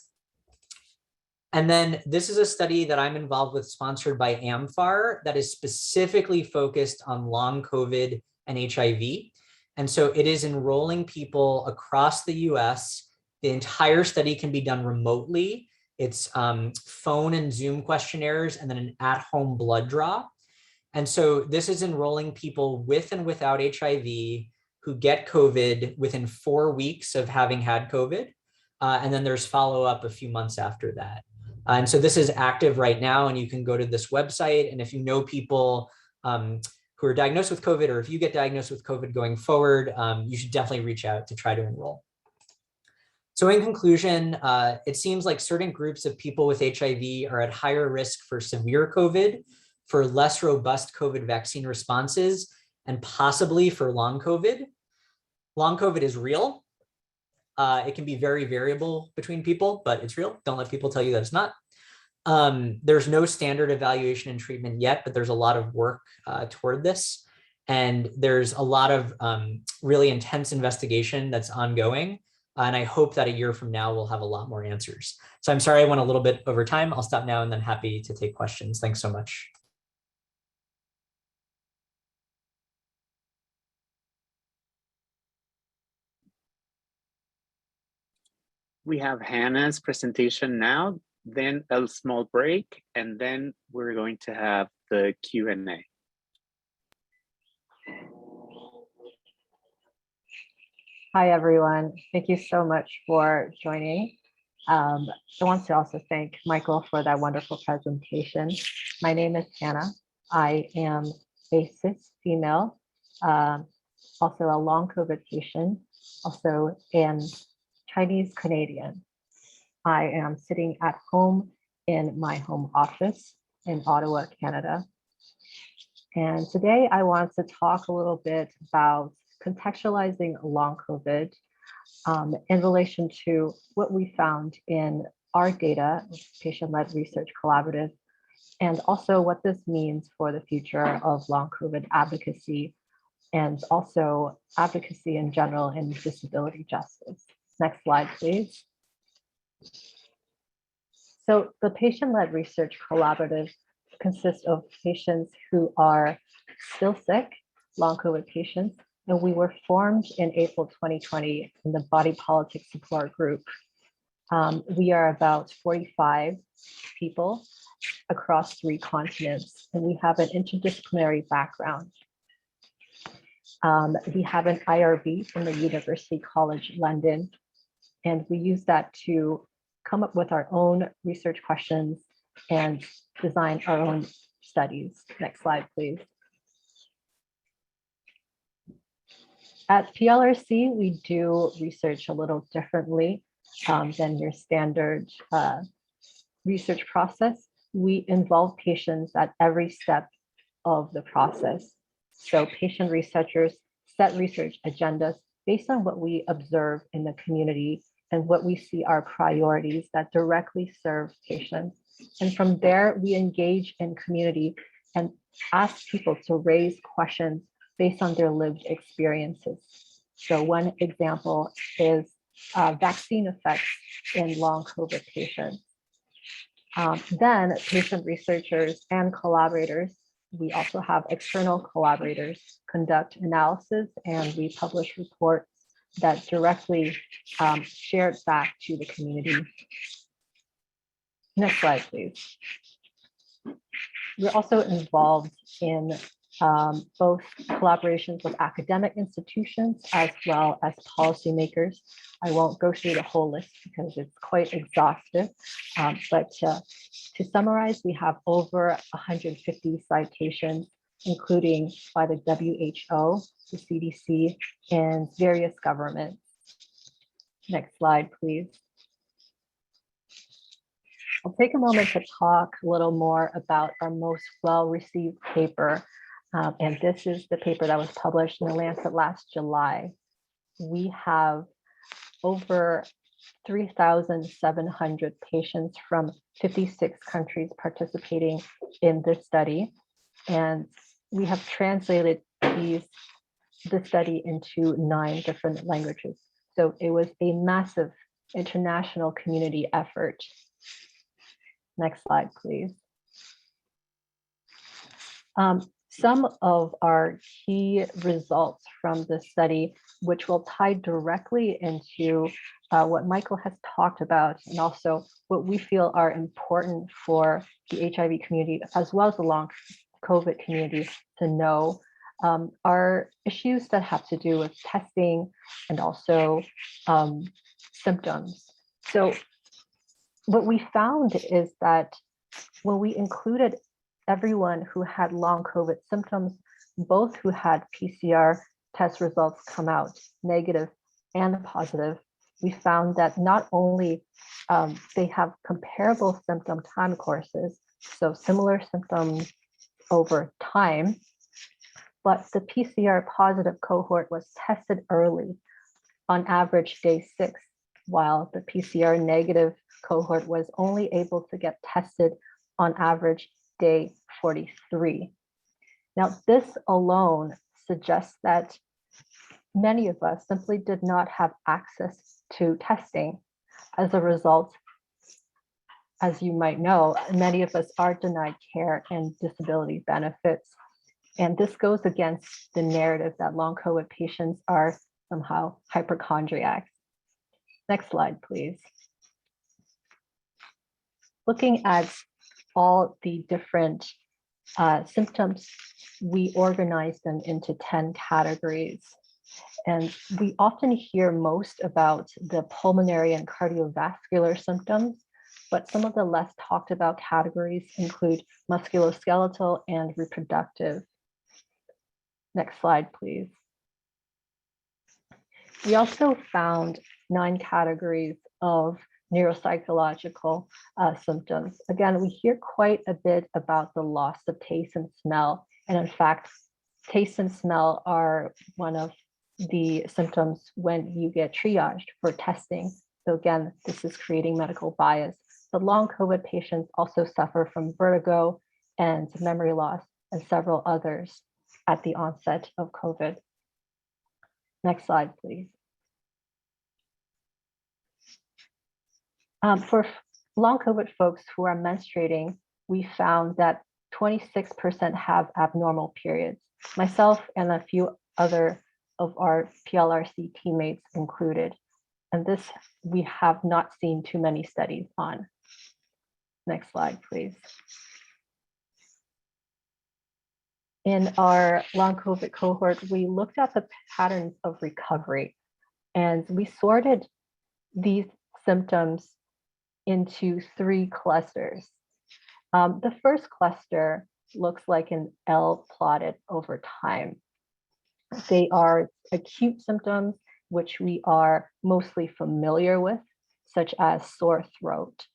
And then this is a study that I'm involved with, sponsored by AMFAR, that is specifically focused on long COVID and HIV. And so it is enrolling people across the US. The entire study can be done remotely. It's phone and Zoom questionnaires and then an at-home blood draw. And so this is enrolling people with and without HIV who get COVID within 4 weeks of having had COVID. And then there's follow-up a few months after that. And so this is active right now, and you can go to this website. And if you know people who are diagnosed with COVID, or if you get diagnosed with COVID going forward, you should definitely reach out to try to enroll. So in conclusion, it seems like certain groups of people with HIV are at higher risk for severe COVID, for less robust COVID vaccine responses, and possibly for long COVID. Long COVID is real. It can be very variable between people, but it's real. Don't let people tell you that it's not. There's no standard evaluation and treatment yet, but there's a lot of work toward this. And there's a lot of really intense investigation that's ongoing. And I hope that a year from now, we'll have a lot more answers. So I'm sorry I went a little bit over time. I'll stop now and then happy to take questions. Thanks so much. We have Hannah's presentation now, then a small break, and then we're going to have the Q&A. Hi, everyone. Thank you so much for joining. I want to also thank Michael for that wonderful presentation. My name is Hannah. I am a cis female, also a long COVID patient, also an Chinese Canadian. I am sitting at home in my home office in Ottawa, Canada. And today I want to talk a little bit about contextualizing long COVID in relation to what we found in our data, patient-led research collaborative, and also what this means for the future of long COVID advocacy and also advocacy in general in disability justice. Next slide, please. So the patient-led research collaborative consists of patients who are still sick, long COVID patients, and we were formed in April 2020 in the Body Politics Support Group. We are about 45 people across 3 continents, and we have an interdisciplinary background. We have an IRB from the University College London, and we use that to come up with our own research questions and design our own studies. Next slide, please. At PLRC, we do research a little differently than your standard research process. We involve patients at every step of the process. So patient researchers set research agendas based on what we observe in the community and what we see are priorities that directly serve patients. And from there, we engage in community and ask people to raise questions based on their lived experiences. So one example is vaccine effects in long COVID patients. Then patient researchers and collaborators, we also have external collaborators, conduct analysis, and we publish reports that directly share it back to the community. Next slide, please. We're also involved in both collaborations with academic institutions as well as policymakers. I won't go through the whole list because it's quite exhaustive, but to summarize, we have over 150 citations, including by the WHO, the CDC, and various governments. Next slide, please. I'll take a moment to talk a little more about our most well-received paper. And this is the paper that was published in the Lancet last July. We have over 3,700 patients from 56 countries participating in this study. And we have translated the study into 9 different languages. So it was a massive international community effort. Next slide, please. Some of our key results from this study, which will tie directly into what Michael has talked about, and also what we feel are important for the HIV community, as well as the long COVID community to know, are issues that have to do with testing and also symptoms. So what we found is that when we included everyone who had long COVID symptoms, both who had PCR test results come out negative and positive, we found that not only they have comparable symptom time courses, so similar symptoms over time, but the PCR positive cohort was tested early, on average day 6, while the PCR negative cohort was only able to get tested on average day 43. Now, this alone suggests that many of us simply did not have access to testing. As a result, as you might know, many of us are denied care and disability benefits. And this goes against the narrative that long COVID patients are somehow hypochondriacs. Next slide, please. Looking at all the different symptoms, we organize them into 10 categories. And we often hear most about the pulmonary and cardiovascular symptoms, but some of the less talked about categories include musculoskeletal and reproductive. Next slide, please. We also found 9 categories of neuropsychological symptoms. Again, we hear quite a bit about the loss of taste and smell. And in fact, taste and smell are one of the symptoms when you get triaged for testing. So again, this is creating medical bias. The long COVID patients also suffer from vertigo and memory loss and several others at the onset of COVID. Next slide, please. For long COVID folks who are menstruating, we found that 26% have abnormal periods. Myself and a few other of our PLRC teammates included. And this we have not seen too many studies on. Next slide, please. In our long COVID cohort, we looked at the patterns of recovery, and we sorted these symptoms into 3 clusters. The first cluster looks like an L plotted over time. They are acute symptoms, which we are mostly familiar with, such as sore throat.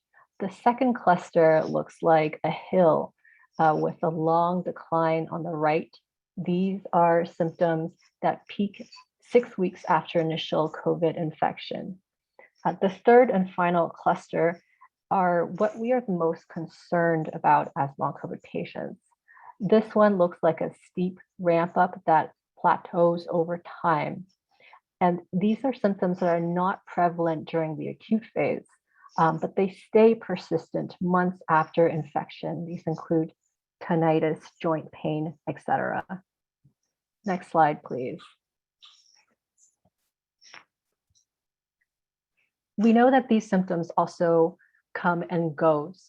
The second cluster looks like a hill with a long decline on the right. These are symptoms that peak 6 weeks after initial COVID infection. The third and final cluster are what we are the most concerned about as long COVID patients. This one looks like a steep ramp up that plateaus over time. And these are symptoms that are not prevalent during the acute phase, but they stay persistent months after infection. These include tinnitus, joint pain, etc. Next slide, please. We know that these symptoms also come and goes.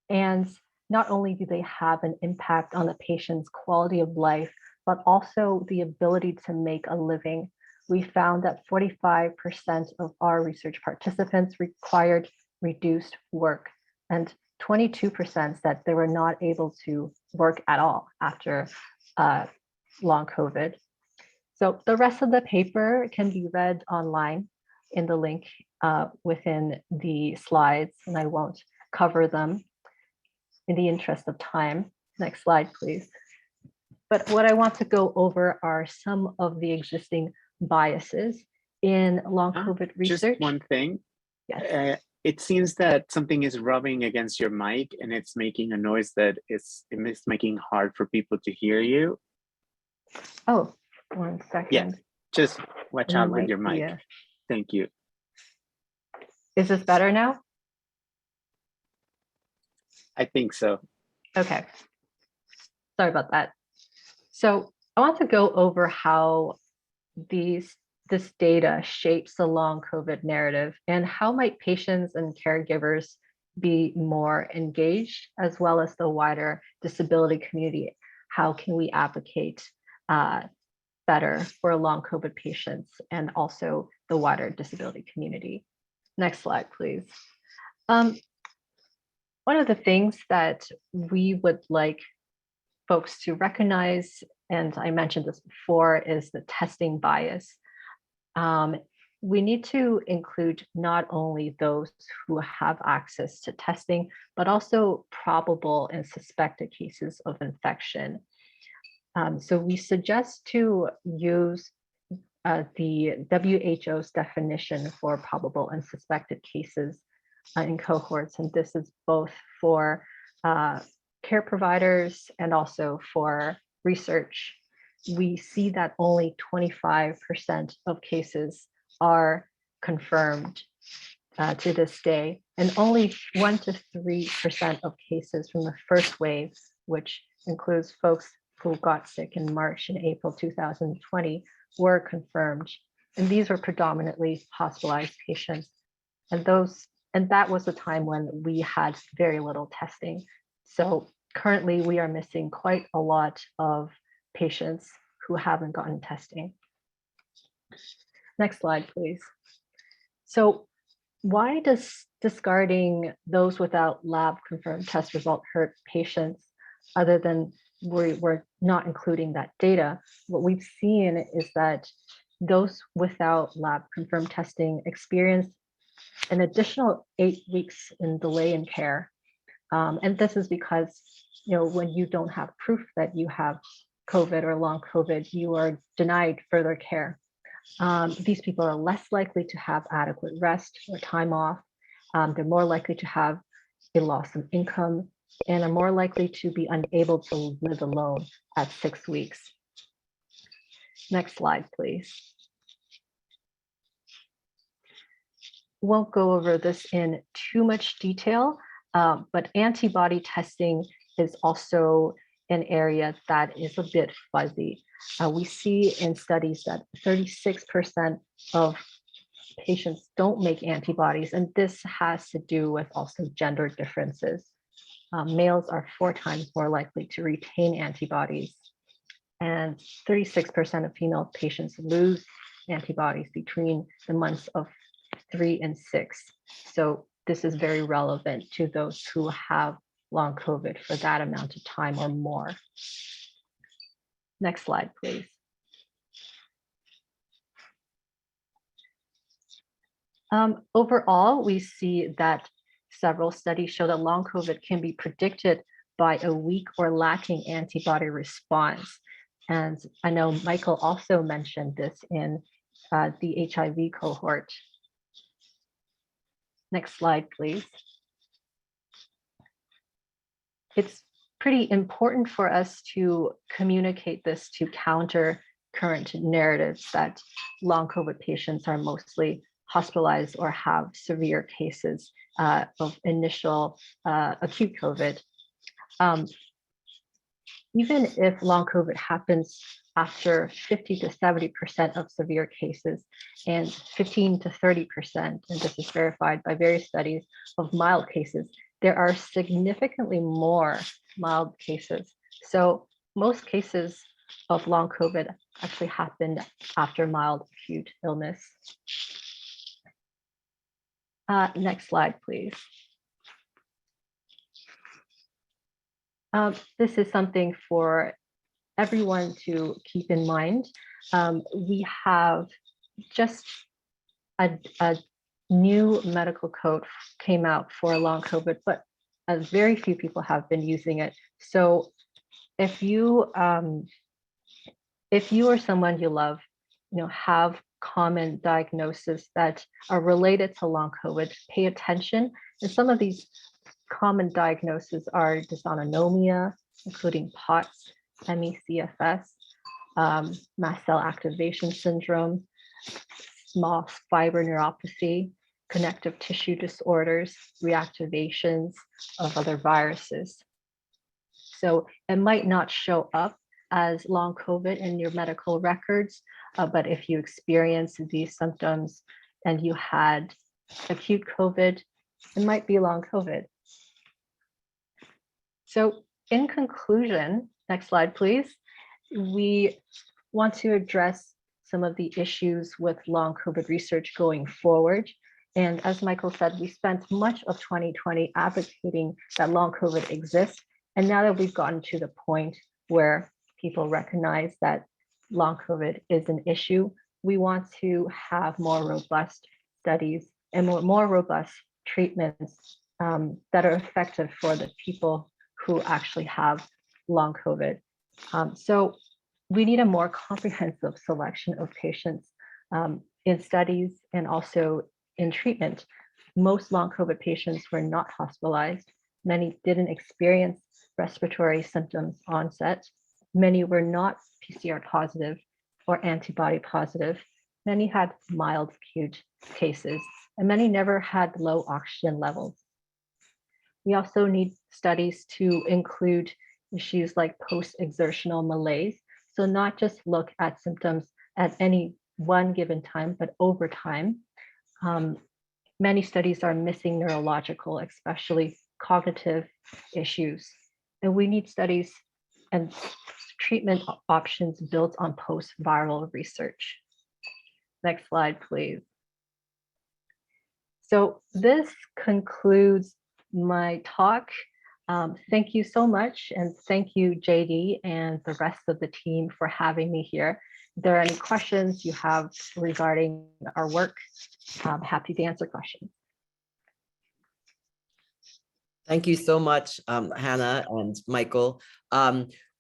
And not only do they have an impact on the patient's quality of life, but also the ability to make a living. We found that 45% of our research participants required reduced work, and 22% said they were not able to work at all after long COVID. So the rest of the paper can be read online in the link within the slides, and I won't cover them in the interest of time. Next slide, please. But what I want to go over are some of the existing biases in long COVID research. Just one thing. Yes. It seems that something is rubbing against your mic and it's making a noise that it's making hard for people to hear you. Oh, 1 second. Yeah, just watch out with your mic. Thank you. Is this better now? I think so. Okay. Sorry about that. So I want to go over how this data shapes the long COVID narrative and how might patients and caregivers be more engaged, as well as the wider disability community. How can we advocate better for long COVID patients and also the wider disability community? Next slide, please. One of the things that we would like folks to recognize, and I mentioned this before, is the testing bias. We need to include not only those who have access to testing, but also probable and suspected cases of infection. So we suggest to use the WHO's definition for probable and suspected cases in cohorts, and this is both for care providers and also for research. We see that only 25% of cases are confirmed to this day, and only 1 to 3% of cases from the first wave, which includes folks who got sick in March and April 2020, were confirmed. And these were predominantly hospitalized patients And that was a time when we had very little testing. So currently we are missing quite a lot of patients who haven't gotten testing. Next slide, please. So why does discarding those without lab confirmed test result hurt patients other than we're not including that data? What we've seen is that those without lab confirmed testing experience an additional 8 weeks in delay in care. And this is because, when you don't have proof that you have COVID or long COVID, you are denied further care. These people are less likely to have adequate rest or time off. They're more likely to have a loss of income and are more likely to be unable to live alone at 6 weeks. Next slide, please. Won't go over this in too much detail, but antibody testing is also an area that is a bit fuzzy. We see in studies that 36% of patients don't make antibodies, and this has to do with also gender differences. Males are 4 times more likely to retain antibodies, and 36% of female patients lose antibodies between the months of 3 and 6. So this is very relevant to those who have long COVID for that amount of time or more. Next slide, please. Overall, we see that several studies show that long COVID can be predicted by a weak or lacking antibody response. And I know Michael also mentioned this in the HIV cohort. Next slide, please. It's pretty important for us to communicate this to counter current narratives that long COVID patients are mostly hospitalized or have severe cases of initial acute COVID. Even if long COVID happens after 50 to 70% of severe cases and 15 to 30%, and this is verified by various studies, of mild cases, there are significantly more mild cases. So most cases of long COVID actually happen after mild acute illness. Next slide, please. This is something for everyone to keep in mind. We have just a new medical code came out for long COVID, but very few people have been using it. So if you or someone you love, have common diagnoses that are related to long COVID, pay attention. And some of these common diagnoses are dysautonomia, including POTS, ME/CFS, mast cell activation syndrome, small fiber neuropathy, connective tissue disorders, reactivations of other viruses. So it might not show up as long COVID in your medical records, but if you experience these symptoms and you had acute COVID, it might be long COVID. So in conclusion, next slide, please. We want to address some of the issues with long COVID research going forward. And as Michael said, we spent much of 2020 advocating that long COVID exists. And now that we've gotten to the point where people recognize that long COVID is an issue, we want to have more robust studies and more robust treatments that are effective for the people who actually have long COVID. So we need a more comprehensive selection of patients in studies and also in treatment. Most long COVID patients were not hospitalized. Many didn't experience respiratory symptoms onset. Many were not PCR positive or antibody positive. Many had mild acute cases, and many never had low oxygen levels. We also need studies to include issues like post-exertional malaise. So not just look at symptoms at any one given time, but over time. many studies are missing neurological, especially cognitive issues. And we need studies and treatment options built on post-viral research. Next slide, please. So this concludes my talk. Thank you so much. And thank you, JD, and the rest of the team for having me here. If there are any questions you have regarding our work, I'm happy to answer questions. Thank you so much, Hannah and Michael.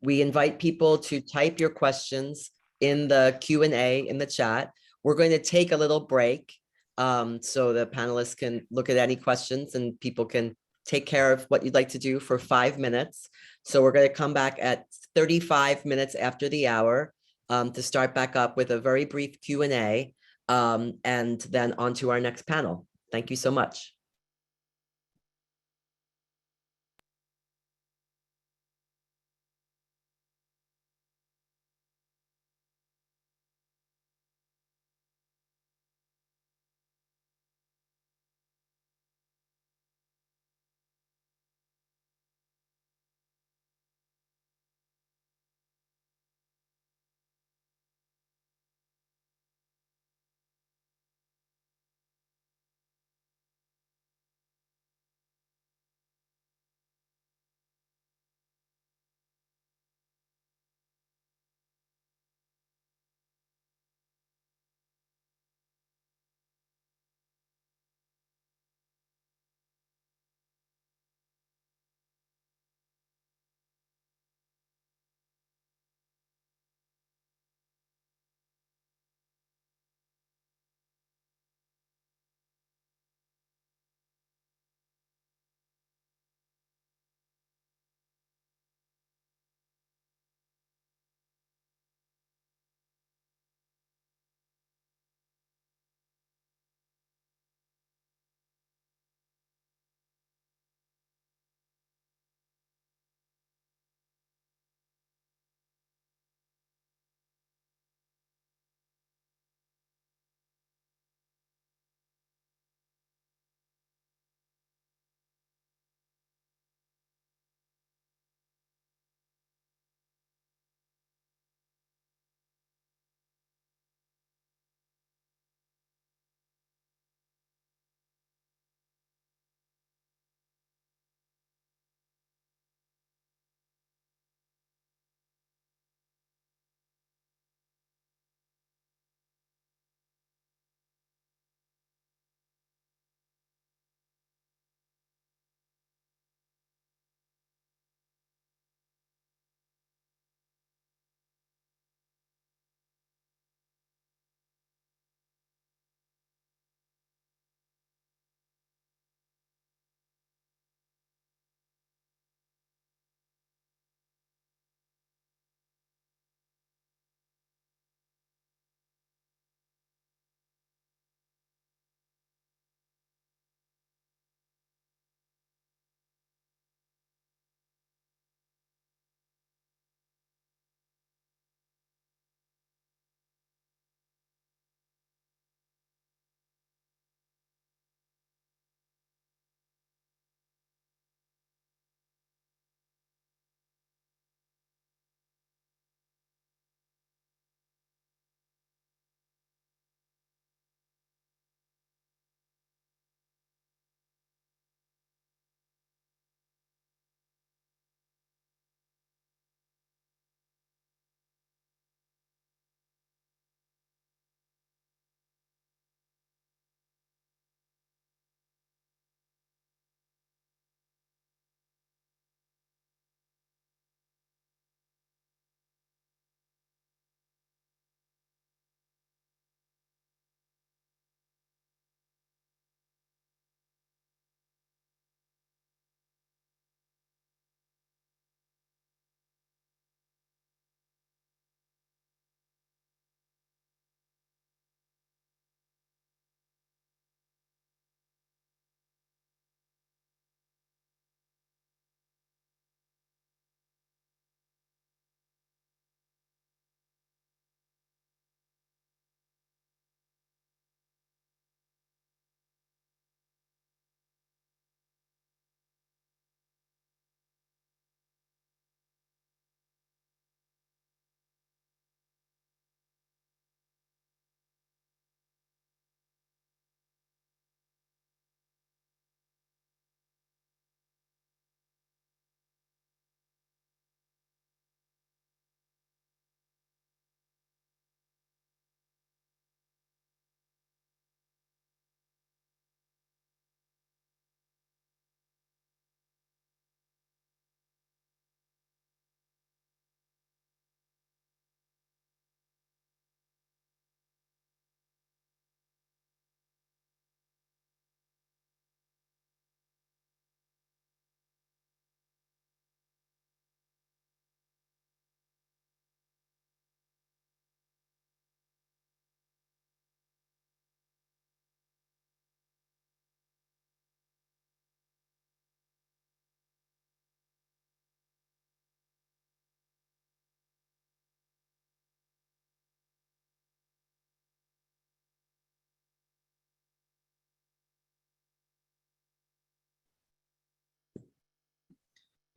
We invite people to type your questions in the Q&A in the chat. We're going to take a little break so the panelists can look at any questions and people can take care of what you'd like to do for 5 minutes. So we're going to come back at 35 minutes after the hour to start back up with a very brief Q&A and then on to our next panel. Thank you so much.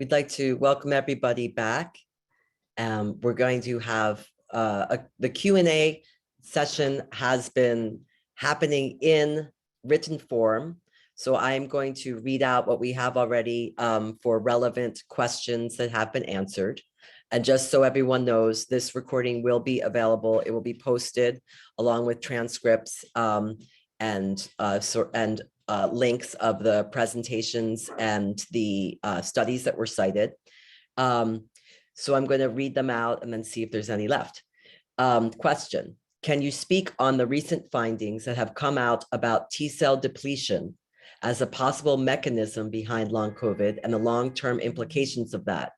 We'd like to welcome everybody back. We're going to have the Q&A session has been happening in written form. So I'm going to read out what we have already for relevant questions that have been answered. And just so everyone knows, this recording will be available. It will be posted along with transcripts and links of the presentations and the studies that were cited. So I'm going to read them out and then see if there's any left. Question: can you speak on the recent findings that have come out about T-cell depletion as a possible mechanism behind long COVID and the long-term implications of that?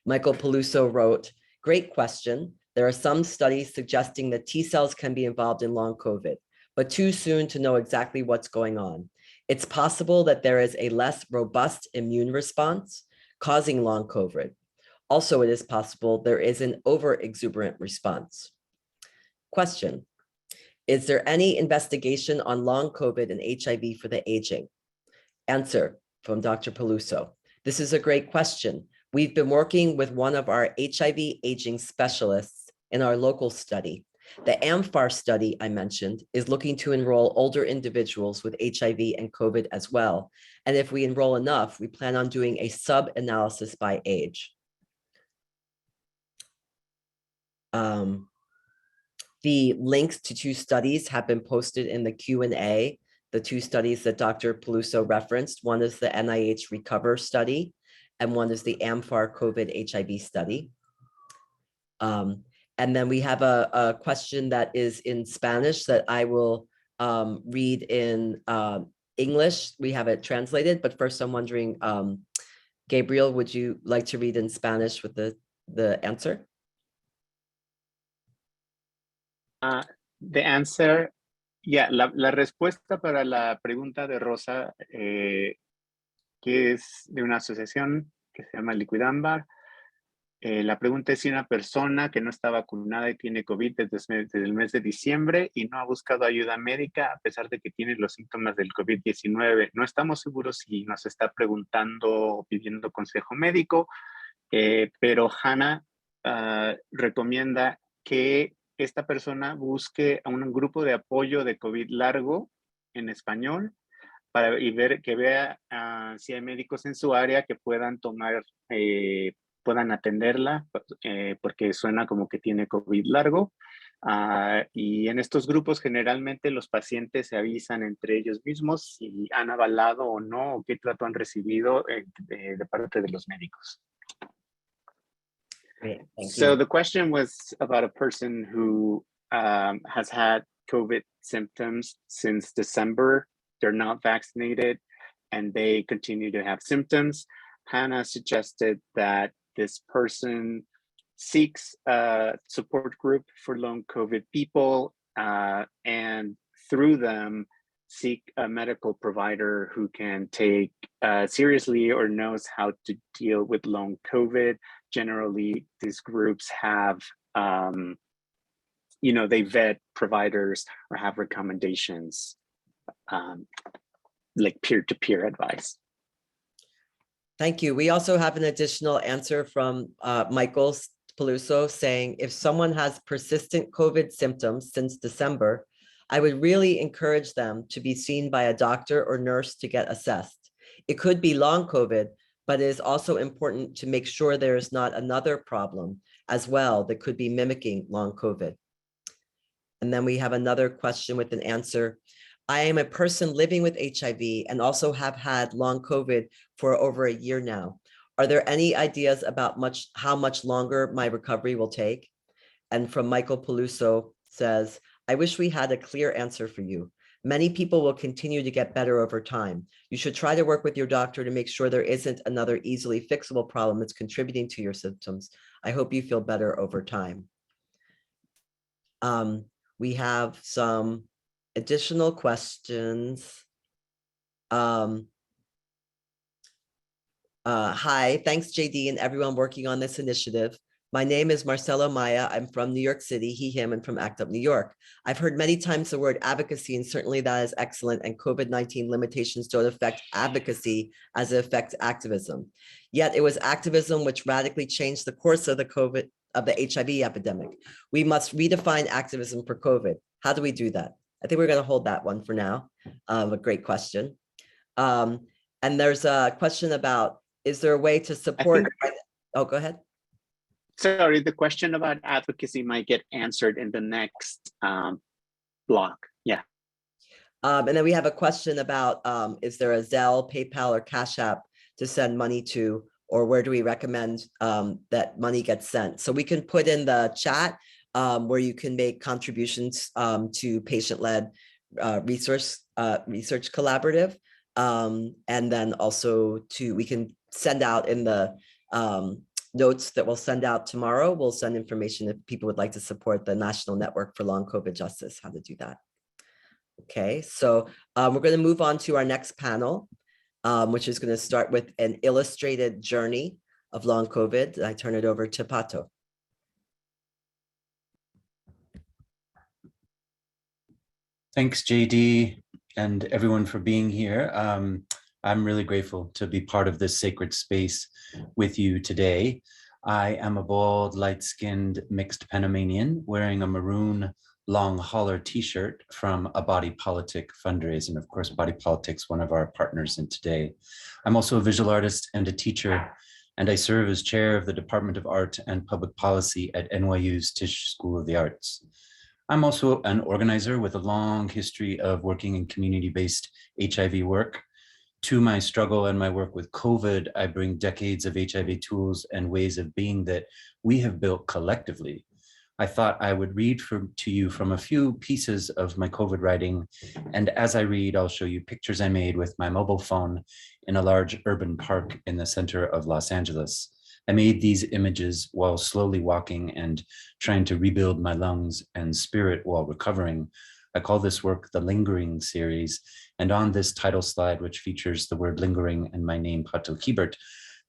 Michael Peluso wrote, great question. There are some studies suggesting that T-cells can be involved in long COVID, but too soon to know exactly what's going on. It's possible that there is a less robust immune response causing long COVID. Also, it is possible there is an over-exuberant response. Question: is there any investigation on long COVID and HIV for the aging? Answer from Dr. Peluso: this is a great question. We've been working with one of our HIV aging specialists in our local study. The AMFAR study I mentioned is looking to enroll older individuals with HIV and COVID as well. And if we enroll enough, we plan on doing a sub-analysis by age. The links to two studies have been posted in the Q&A, the two studies that Dr. Peluso referenced. One is the NIH Recover study, and one is the AMFAR COVID HIV study. And then we have a question that is in Spanish that I will read in English. We have it translated, but first I'm wondering, Gabriel, would you like to read in Spanish with the answer? The answer, yeah, la respuesta para la pregunta de Rosa, que es de una asociación que se llama Liquid Ámbar. La pregunta es si una persona que no está vacunada y tiene COVID desde el mes de diciembre y no ha buscado ayuda médica a pesar de que tiene los síntomas del COVID-19. No estamos seguros si nos está preguntando o pidiendo consejo médico, pero Hannah recomienda que esta persona busque a un grupo de apoyo de COVID largo en español y vea si hay médicos en su área que puedan puedan atenderla, porque suena como que tiene COVID largo. Y en estos grupos generalmente los pacientes se avisan entre ellos mismos si han avalado o no, o qué trato han recibido de parte de los médicos. Great, thank So you. the question was about a person who has had COVID symptoms since December. They're not vaccinated and they continue to have symptoms. Hannah suggested that this person seeks a support group for long COVID people and through them seek a medical provider who can take seriously or knows how to deal with long COVID. Generally, these groups have, they vet providers or have recommendations, like peer-to-peer advice. Thank you. We also have an additional answer from Michael Peluso saying, if someone has persistent COVID symptoms since December, I would really encourage them to be seen by a doctor or nurse to get assessed. It could be long COVID, but it is also important to make sure there is not another problem as well that could be mimicking long COVID. And then we have another question with an answer. I am a person living with HIV and also have had long COVID for over a year now. Are there any ideas about how much longer my recovery will take? And from Michael Peluso says, I wish we had a clear answer for you. Many people will continue to get better over time. You should try to work with your doctor to make sure there isn't another easily fixable problem that's contributing to your symptoms. I hope you feel better over time. We have some additional questions. Hi, thanks JD and everyone working on this initiative. My name is Marcelo Maya. I'm from New York City, he, him, and from ACT UP New York. I've heard many times the word advocacy, and certainly that is excellent, and COVID-19 limitations don't affect advocacy as it affects activism. Yet it was activism which radically changed the course of the HIV epidemic. We must redefine activism for COVID. How do we do that? I think we're going to hold that one for now. A great question. And there's a question about, is there a way to support? Oh, go ahead. Sorry, the question about advocacy might get answered in the next block. Yeah. And then we have a question about, is there a Zelle, PayPal, or Cash App to send money to, or where do we recommend that money gets sent? So we can put in the chat where you can make contributions to patient-led research collaborative. And then also we can send out in the notes that we'll send out tomorrow. We'll send information if people would like to support the National Network for Long COVID Justice, how to do that. Okay, so we're going to move on to our next panel, which is going to start with an illustrated journey of long COVID. I turn it over to Pato. Thanks, JD, and everyone for being here. I'm really grateful to be part of this sacred space with you today. I am a bald, light-skinned, mixed Panamanian wearing a maroon long hauler t-shirt from a Body Politic fundraiser. And of course, Body Politic's one of our partners in today. I'm also a visual artist and a teacher, and I serve as chair of the Department of Art and Public Policy at NYU's Tisch School of the Arts. I'm also an organizer with a long history of working in community-based HIV work. To my struggle and my work with COVID, I bring decades of HIV tools and ways of being that we have built collectively. I thought I would read to you from a few pieces of my COVID writing, and as I read, I'll show you pictures I made with my mobile phone in a large urban park in the center of Los Angeles. I made these images while slowly walking and trying to rebuild my lungs and spirit while recovering. I call this work the Lingering series. And on this title slide, which features the word lingering and my name, Pato Kibert,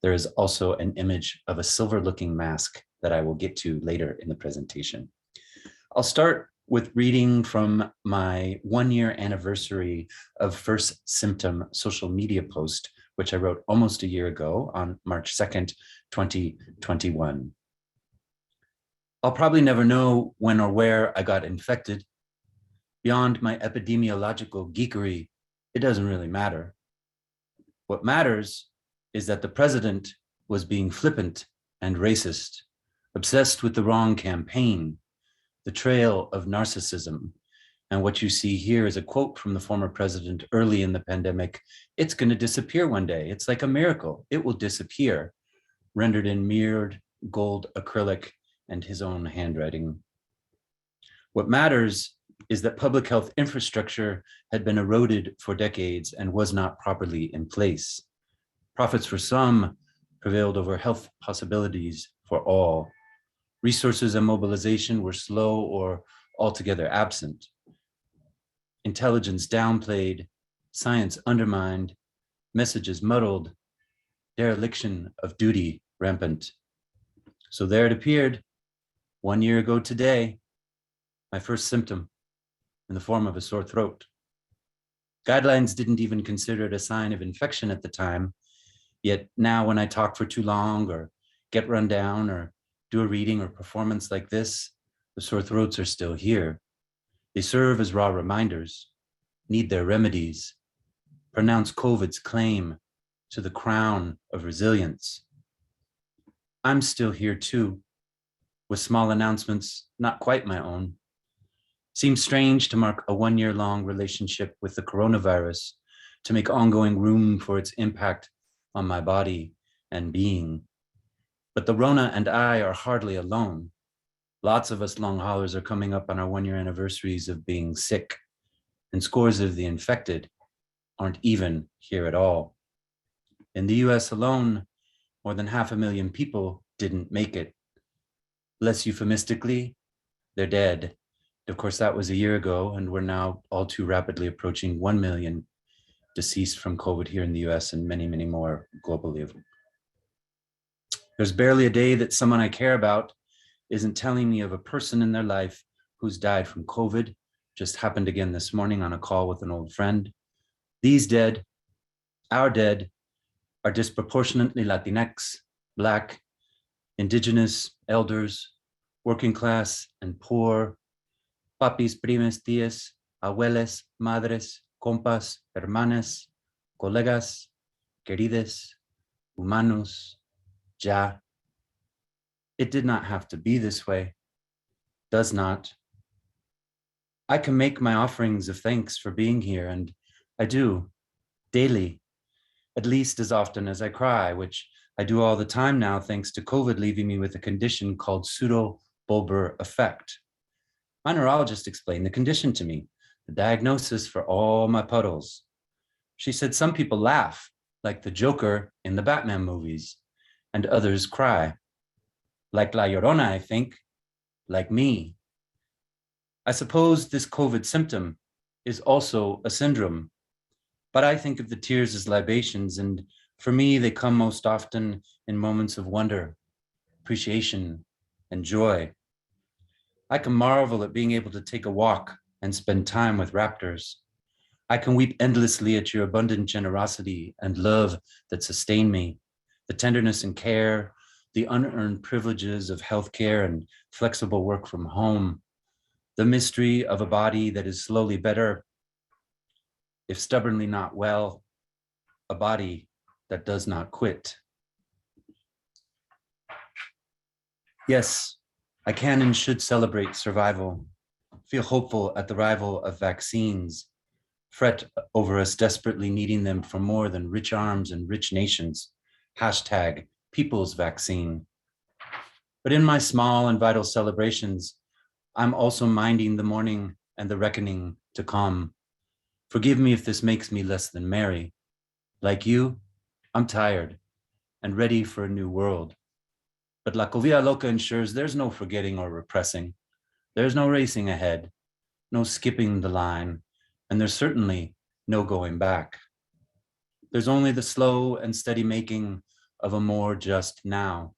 there is also an image of a silver-looking mask that I will get to later in the presentation. I'll start with reading from my 1-year anniversary of First Symptom social media post, which I wrote almost a year ago on March 2nd, 2021. I'll probably never know when or where I got infected. Beyond my epidemiological geekery, it doesn't really matter. What matters is that the president was being flippant and racist, obsessed with the wrong campaign, the trail of narcissism. And what you see here is a quote from the former president early in the pandemic. It's going to disappear one day. It's like a miracle. It will disappear, rendered in mirrored gold acrylic and his own handwriting. What matters is that public health infrastructure had been eroded for decades and was not properly in place. Profits for some prevailed over health possibilities for all. Resources and mobilization were slow or altogether absent. Intelligence downplayed, science undermined, messages muddled, dereliction of duty rampant. So there it appeared, 1 year ago today, my first symptom in the form of a sore throat. Guidelines didn't even consider it a sign of infection at the time, yet now when I talk for too long or get run down or do a reading or performance like this, the sore throats are still here. They serve as raw reminders, need their remedies, pronounce COVID's claim to the crown of resilience. I'm still here too, with small announcements, not quite my own. Seems strange to mark a 1-year-long relationship with the coronavirus, to make ongoing room for its impact on my body and being. But the Rona and I are hardly alone. Lots of us long haulers are coming up on our 1-year anniversaries of being sick, and scores of the infected aren't even here at all. In the US alone, more than 500,000 people didn't make it. Less euphemistically, they're dead. Of course, that was a year ago, and we're now all too rapidly approaching 1 million deceased from COVID here in the US and many, many more globally. There's barely a day that someone I care about isn't telling me of a person in their life who's died from COVID. Just happened again this morning on a call with an old friend. These dead, our dead, are disproportionately Latinx, Black, Indigenous, elders, working class and poor, papis, primas, tías, abuelas, madres, compas, hermanas, colegas, queridas, humanos, ya. It did not have to be this way, does not. I can make my offerings of thanks for being here, and I do, daily, at least as often as I cry, which I do all the time now, thanks to COVID leaving me with a condition called pseudo-bulbar effect. My neurologist explained the condition to me, the diagnosis for all my puddles. She said some people laugh, like the Joker in the Batman movies, and others cry. Like La Llorona, I think, like me. I suppose this COVID symptom is also a syndrome, but I think of the tears as libations, and for me, they come most often in moments of wonder, appreciation, and joy. I can marvel at being able to take a walk and spend time with raptors. I can weep endlessly at your abundant generosity and love that sustain me, the tenderness and care, the unearned privileges of healthcare and flexible work from home, the mystery of a body that is slowly better, if stubbornly not well, a body that does not quit. Yes, I can and should celebrate survival, feel hopeful at the arrival of vaccines, fret over us desperately needing them for more than rich arms and rich nations, hashtag people's vaccine. But in my small and vital celebrations, I'm also minding the mourning and the reckoning to come. Forgive me if this makes me less than merry. Like you, I'm tired and ready for a new world. But La Covia Loca ensures there's no forgetting or repressing. There's no racing ahead, no skipping the line, and there's certainly no going back. There's only the slow and steady making of a more just now.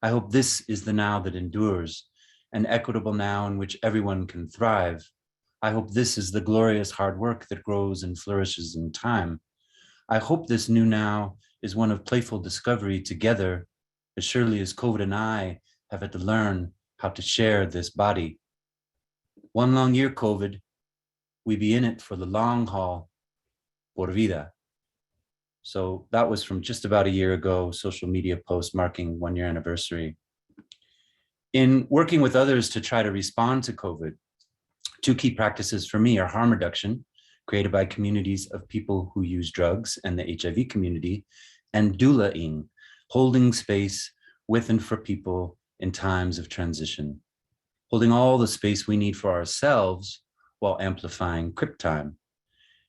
I hope this is the now that endures, an equitable now in which everyone can thrive. I hope this is the glorious hard work that grows and flourishes in time. I hope this new now is one of playful discovery together, as surely as COVID and I have had to learn how to share this body. One long year, COVID, we be in it for the long haul, por vida. So that was from just about a year ago, social media post marking 1 year anniversary. In working with others to try to respond to COVID, two key practices for me are harm reduction, created by communities of people who use drugs and the HIV community, and doulaing, holding space with and for people in times of transition, holding all the space we need for ourselves while amplifying crip time.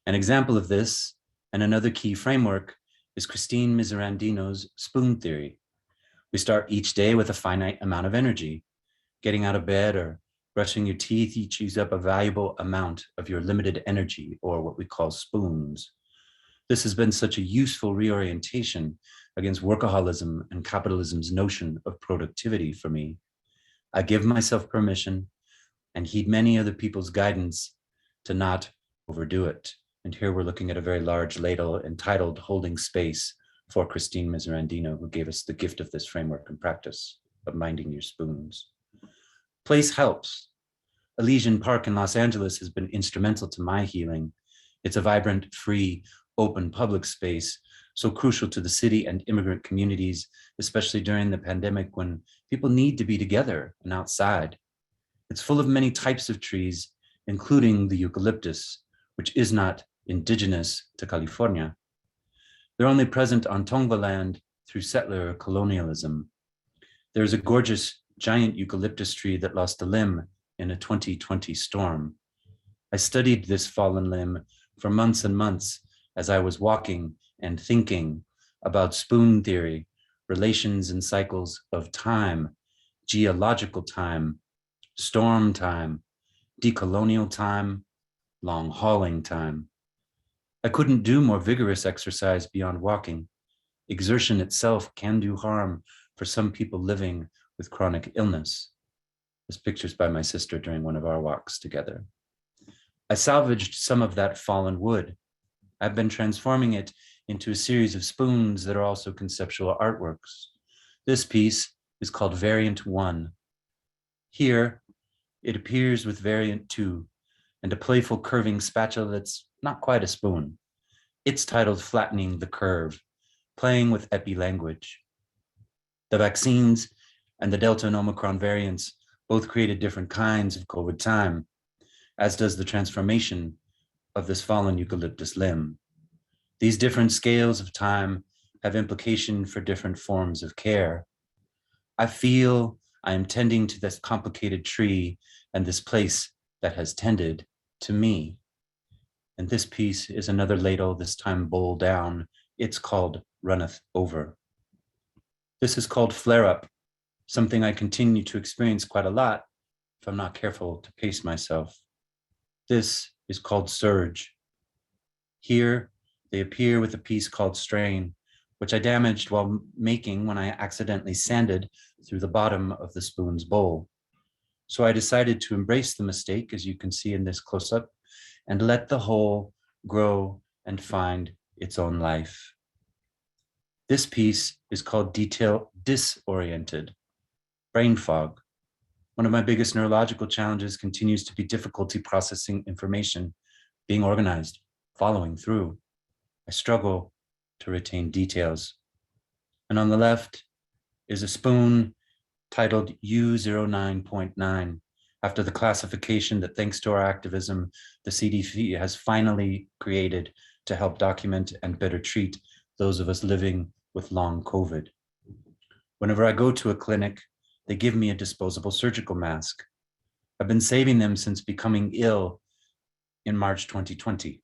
An example of this, and another key framework, is Christine Miserandino's spoon theory. We start each day with a finite amount of energy. Getting out of bed or brushing your teeth each use up a valuable amount of your limited energy, or what we call spoons. This has been such a useful reorientation against workaholism and capitalism's notion of productivity for me. I give myself permission and heed many other people's guidance to not overdo it. And here we're looking at a very large ladle entitled Holding Space for Christine Miserandino, who gave us the gift of this framework and practice of minding your spoons. Place helps. Elysian Park in Los Angeles has been instrumental to my healing. It's a vibrant, free, open public space, so crucial to the city and immigrant communities, especially during the pandemic when people need to be together and outside. It's full of many types of trees, including the eucalyptus, which is not indigenous to California. They're only present on Tongva land through settler colonialism. There's a gorgeous giant eucalyptus tree that lost a limb in a 2020 storm. I studied this fallen limb for months and months as I was walking and thinking about spoon theory, relations and cycles of time, geological time, storm time, decolonial time, long hauling time. I couldn't do more vigorous exercise beyond walking. Exertion itself can do harm, for some people living with chronic illness. This picture's by my sister during one of our walks together. I salvaged some of that fallen wood. I've been transforming it into a series of spoons that are also conceptual artworks. This piece is called Variant 1. Here, it appears with Variant 2 and a playful curving spatula that's not quite a spoon. It's titled Flattening the Curve, playing with epi language. The vaccines and the Delta and Omicron variants both created different kinds of COVID time, as does the transformation of this fallen eucalyptus limb. These different scales of time have implication for different forms of care. I feel I am tending to this complicated tree and this place that has tended to me. And this piece is another ladle, this time bowl down. It's called Runneth Over. This is called Flare Up, something I continue to experience quite a lot if I'm not careful to pace myself. This is called Surge. Here, they appear with a piece called Strain, which I damaged while making when I accidentally sanded through the bottom of the spoon's bowl. So I decided to embrace the mistake, as you can see in this close-up, and let the whole grow and find its own life. This piece is called Detail Disoriented, brain fog. One of my biggest neurological challenges continues to be difficulty processing information, being organized, following through. I struggle to retain details. And on the left is a spoon titled U09.9, after the classification that, thanks to our activism, the CDC has finally created to help document and better treat those of us living with long COVID. Whenever I go to a clinic, they give me a disposable surgical mask. I've been saving them since becoming ill in March 2020.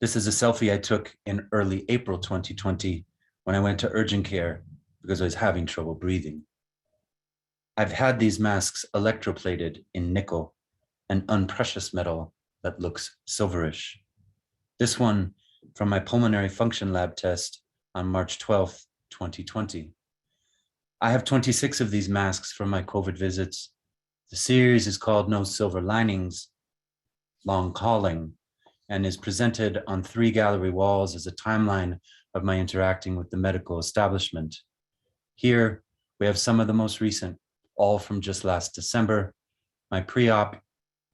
This is a selfie I took in early April 2020 when I went to urgent care because I was having trouble breathing. I've had these masks electroplated in nickel, an unprecious metal that looks silverish. This one from my pulmonary function lab test on March 12th, 2020. I have 26 of these masks from my COVID visits. The series is called No Silver Linings, Long Calling, and is presented on 3 gallery walls as a timeline of my interacting with the medical establishment. Here, we have some of the most recent, all from just last December, my pre-op,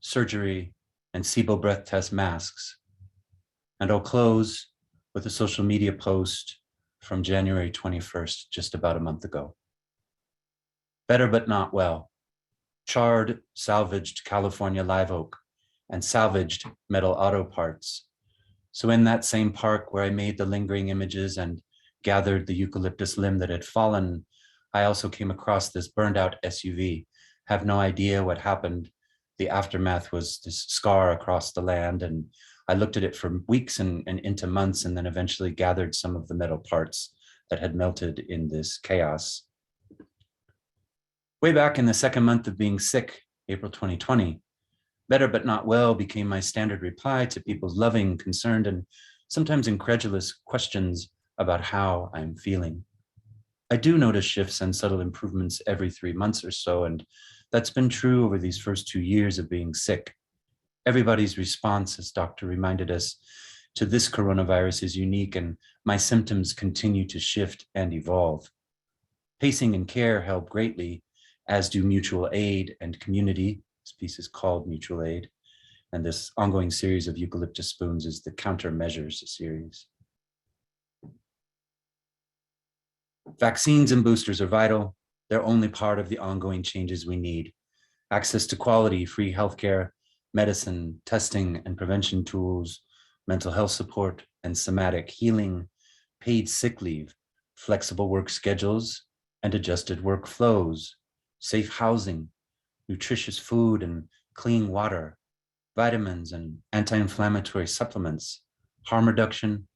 surgery, and SIBO breath test masks. And I'll close with a social media post from January 21st, just about a month ago. Better but not well. Charred, salvaged California live oak and salvaged metal auto parts. So in that same park where I made the lingering images and gathered the eucalyptus limb that had fallen, I also came across this burned out SUV. Have no idea what happened. The aftermath was this scar across the land, and I looked at it for weeks and into months, and then eventually gathered some of the metal parts that had melted in this chaos. Way back in the second month of being sick, April 2020, better but not well became my standard reply to people's loving, concerned, and sometimes incredulous questions about how I'm feeling. I do notice shifts and subtle improvements every 3 months or so, and that's been true over these first 2 years of being sick. Everybody's response, as Doctor reminded us, to this coronavirus is unique, and my symptoms continue to shift and evolve. Pacing and care help greatly, as do mutual aid and community. This piece is called Mutual Aid, and this ongoing series of eucalyptus spoons is the Countermeasures series. Vaccines and boosters are vital. They're only part of the ongoing changes we need. Access to quality, free healthcare, medicine, testing and prevention tools, mental health support and somatic healing, paid sick leave, flexible work schedules and adjusted workflows, safe housing, nutritious food and clean water, vitamins and anti-inflammatory supplements, harm reduction,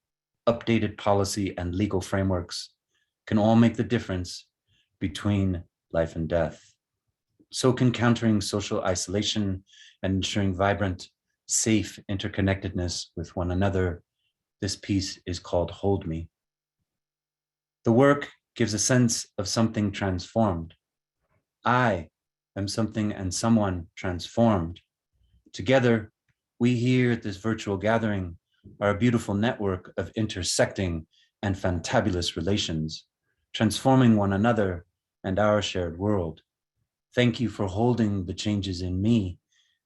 updated policy and legal frameworks can all make the difference between life and death. So can countering social isolation and ensuring vibrant, safe interconnectedness with one another. This piece is called Hold Me. The work gives a sense of something transformed. I am something and someone transformed. Together, we here at this virtual gathering are a beautiful network of intersecting and fantabulous relations, transforming one another and our shared world. Thank you for holding the changes in me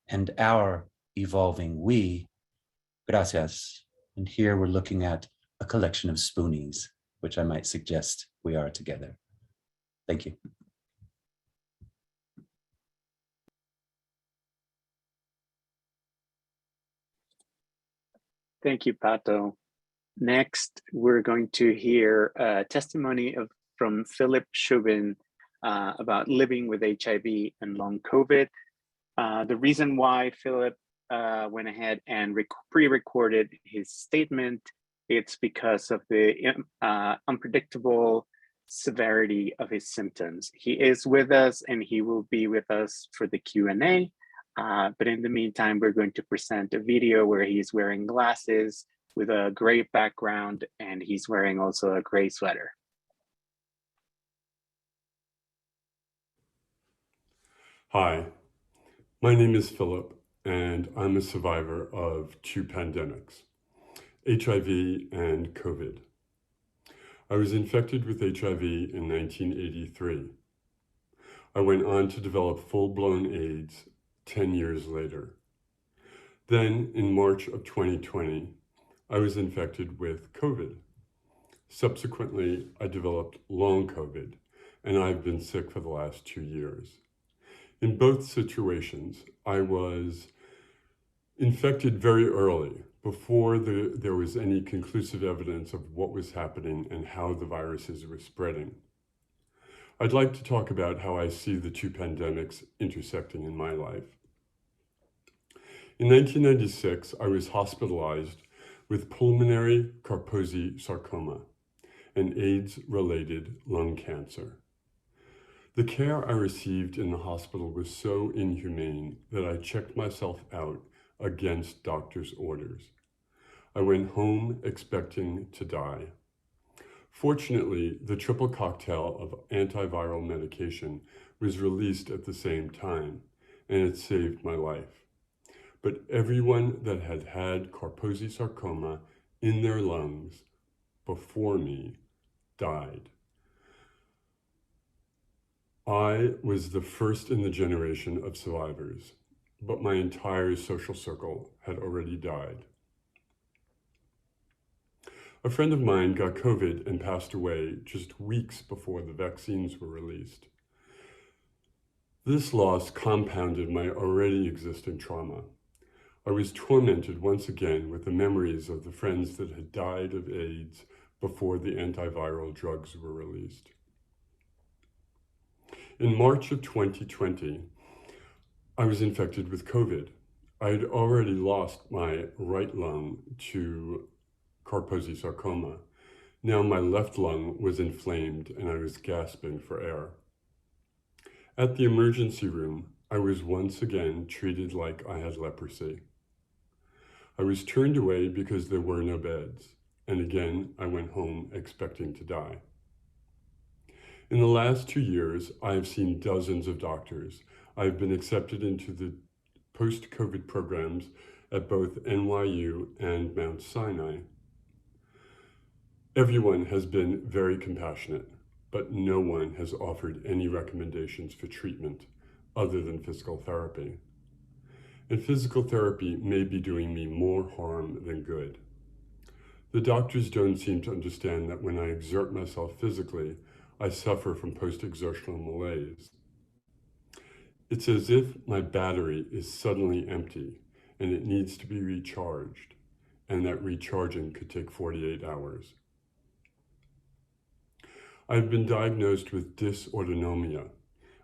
and our evolving we. Gracias. And here we're looking at a collection of spoonies, which I might suggest we are together. Thank you. Thank you, Pato. Next, we're going to hear a testimony from Philip Shubin about living with HIV and long COVID. The reason why Philip went ahead and pre-recorded his statement, it's because of the unpredictable severity of his symptoms. He is with us and he will be with us for the Q&A. But in the meantime, we're going to present a video where he's wearing glasses with a gray background, and he's wearing also a gray sweater. Hi, my name is Philip, and I'm a survivor of 2 pandemics, HIV and COVID. I was infected with HIV in 1983. I went on to develop full-blown AIDS 10 years later. Then, in March of 2020, I was infected with COVID. Subsequently, I developed long COVID, and I've been sick for the last 2 years. In both situations, I was infected very early, before there was any conclusive evidence of what was happening and how the viruses were spreading. I'd like to talk about how I see the 2 pandemics intersecting in my life. In 1996, I was hospitalized with pulmonary Kaposi sarcoma, an AIDS-related lung cancer. The care I received in the hospital was so inhumane that I checked myself out against doctor's orders. I went home expecting to die. Fortunately, the triple cocktail of antiviral medication was released at the same time, and it saved my life. But everyone that had had Kaposi sarcoma in their lungs before me died. I was the first in the generation of survivors, but my entire social circle had already died. A friend of mine got COVID and passed away just weeks before the vaccines were released. This loss compounded my already existing trauma. I was tormented once again with the memories of the friends that had died of AIDS before the antiviral drugs were released. In March of 2020, I was infected with COVID. I had already lost my right lung to Kaposi sarcoma. Now my left lung was inflamed and I was gasping for air. At the emergency room, I was once again treated like I had leprosy. I was turned away because there were no beds, and again, I went home expecting to die. In the last 2 years, I have seen dozens of doctors. I have been accepted into the post-COVID programs at both NYU and Mount Sinai. Everyone has been very compassionate, but no one has offered any recommendations for treatment other than physical therapy. And physical therapy may be doing me more harm than good. The doctors don't seem to understand that when I exert myself physically, I suffer from post-exertional malaise. It's as if my battery is suddenly empty and it needs to be recharged, and that recharging could take 48 hours. I've been diagnosed with dysautonomia,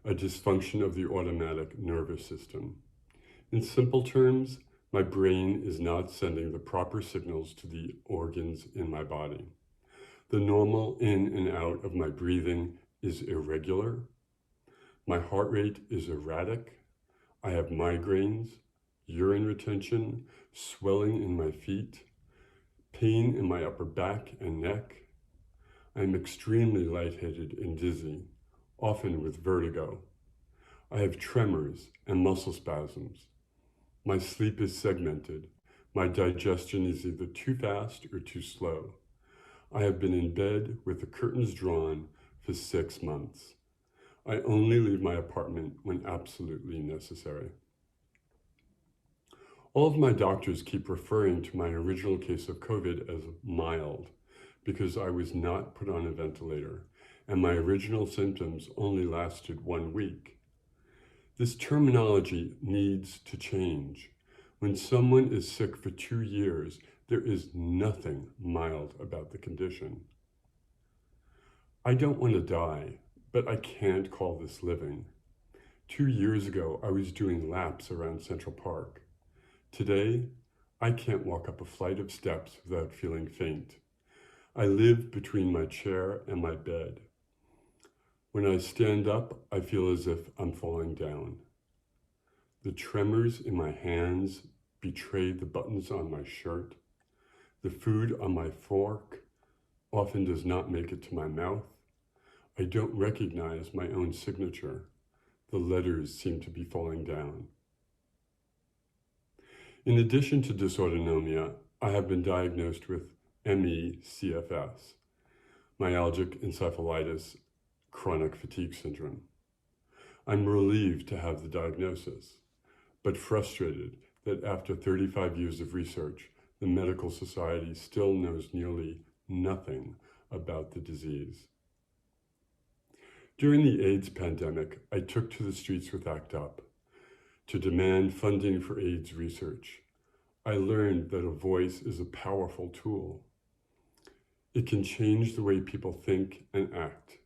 a dysfunction of the automatic nervous system. In simple terms, my brain is not sending the proper signals to the organs in my body. The normal in and out of my breathing is irregular. My heart rate is erratic. I have migraines, urine retention, swelling in my feet, pain in my upper back and neck. I am extremely lightheaded and dizzy, often with vertigo. I have tremors and muscle spasms. My sleep is segmented. My digestion is either too fast or too slow. I have been in bed with the curtains drawn for 6 months. I only leave my apartment when absolutely necessary. All of my doctors keep referring to my original case of COVID as mild because I was not put on a ventilator and my original symptoms only lasted 1 week. This terminology needs to change. When someone is sick for 2 years, there is nothing mild about the condition. I don't want to die, but I can't call this living. 2 years ago, I was doing laps around Central Park. Today, I can't walk up a flight of steps without feeling faint. I live between my chair and my bed. When I stand up, I feel as if I'm falling down. The tremors in my hands betray the buttons on my shirt. The food on my fork often does not make it to my mouth. I don't recognize my own signature. The letters seem to be falling down. In addition to dysautonomia, I have been diagnosed with ME/CFS, myalgic encephalitis, chronic fatigue syndrome. I'm relieved to have the diagnosis, but frustrated that after 35 years of research, the medical society still knows nearly nothing about the disease. During the AIDS pandemic, I took to the streets with ACT UP to demand funding for AIDS research. I learned that a voice is a powerful tool. It can change the way people think and act.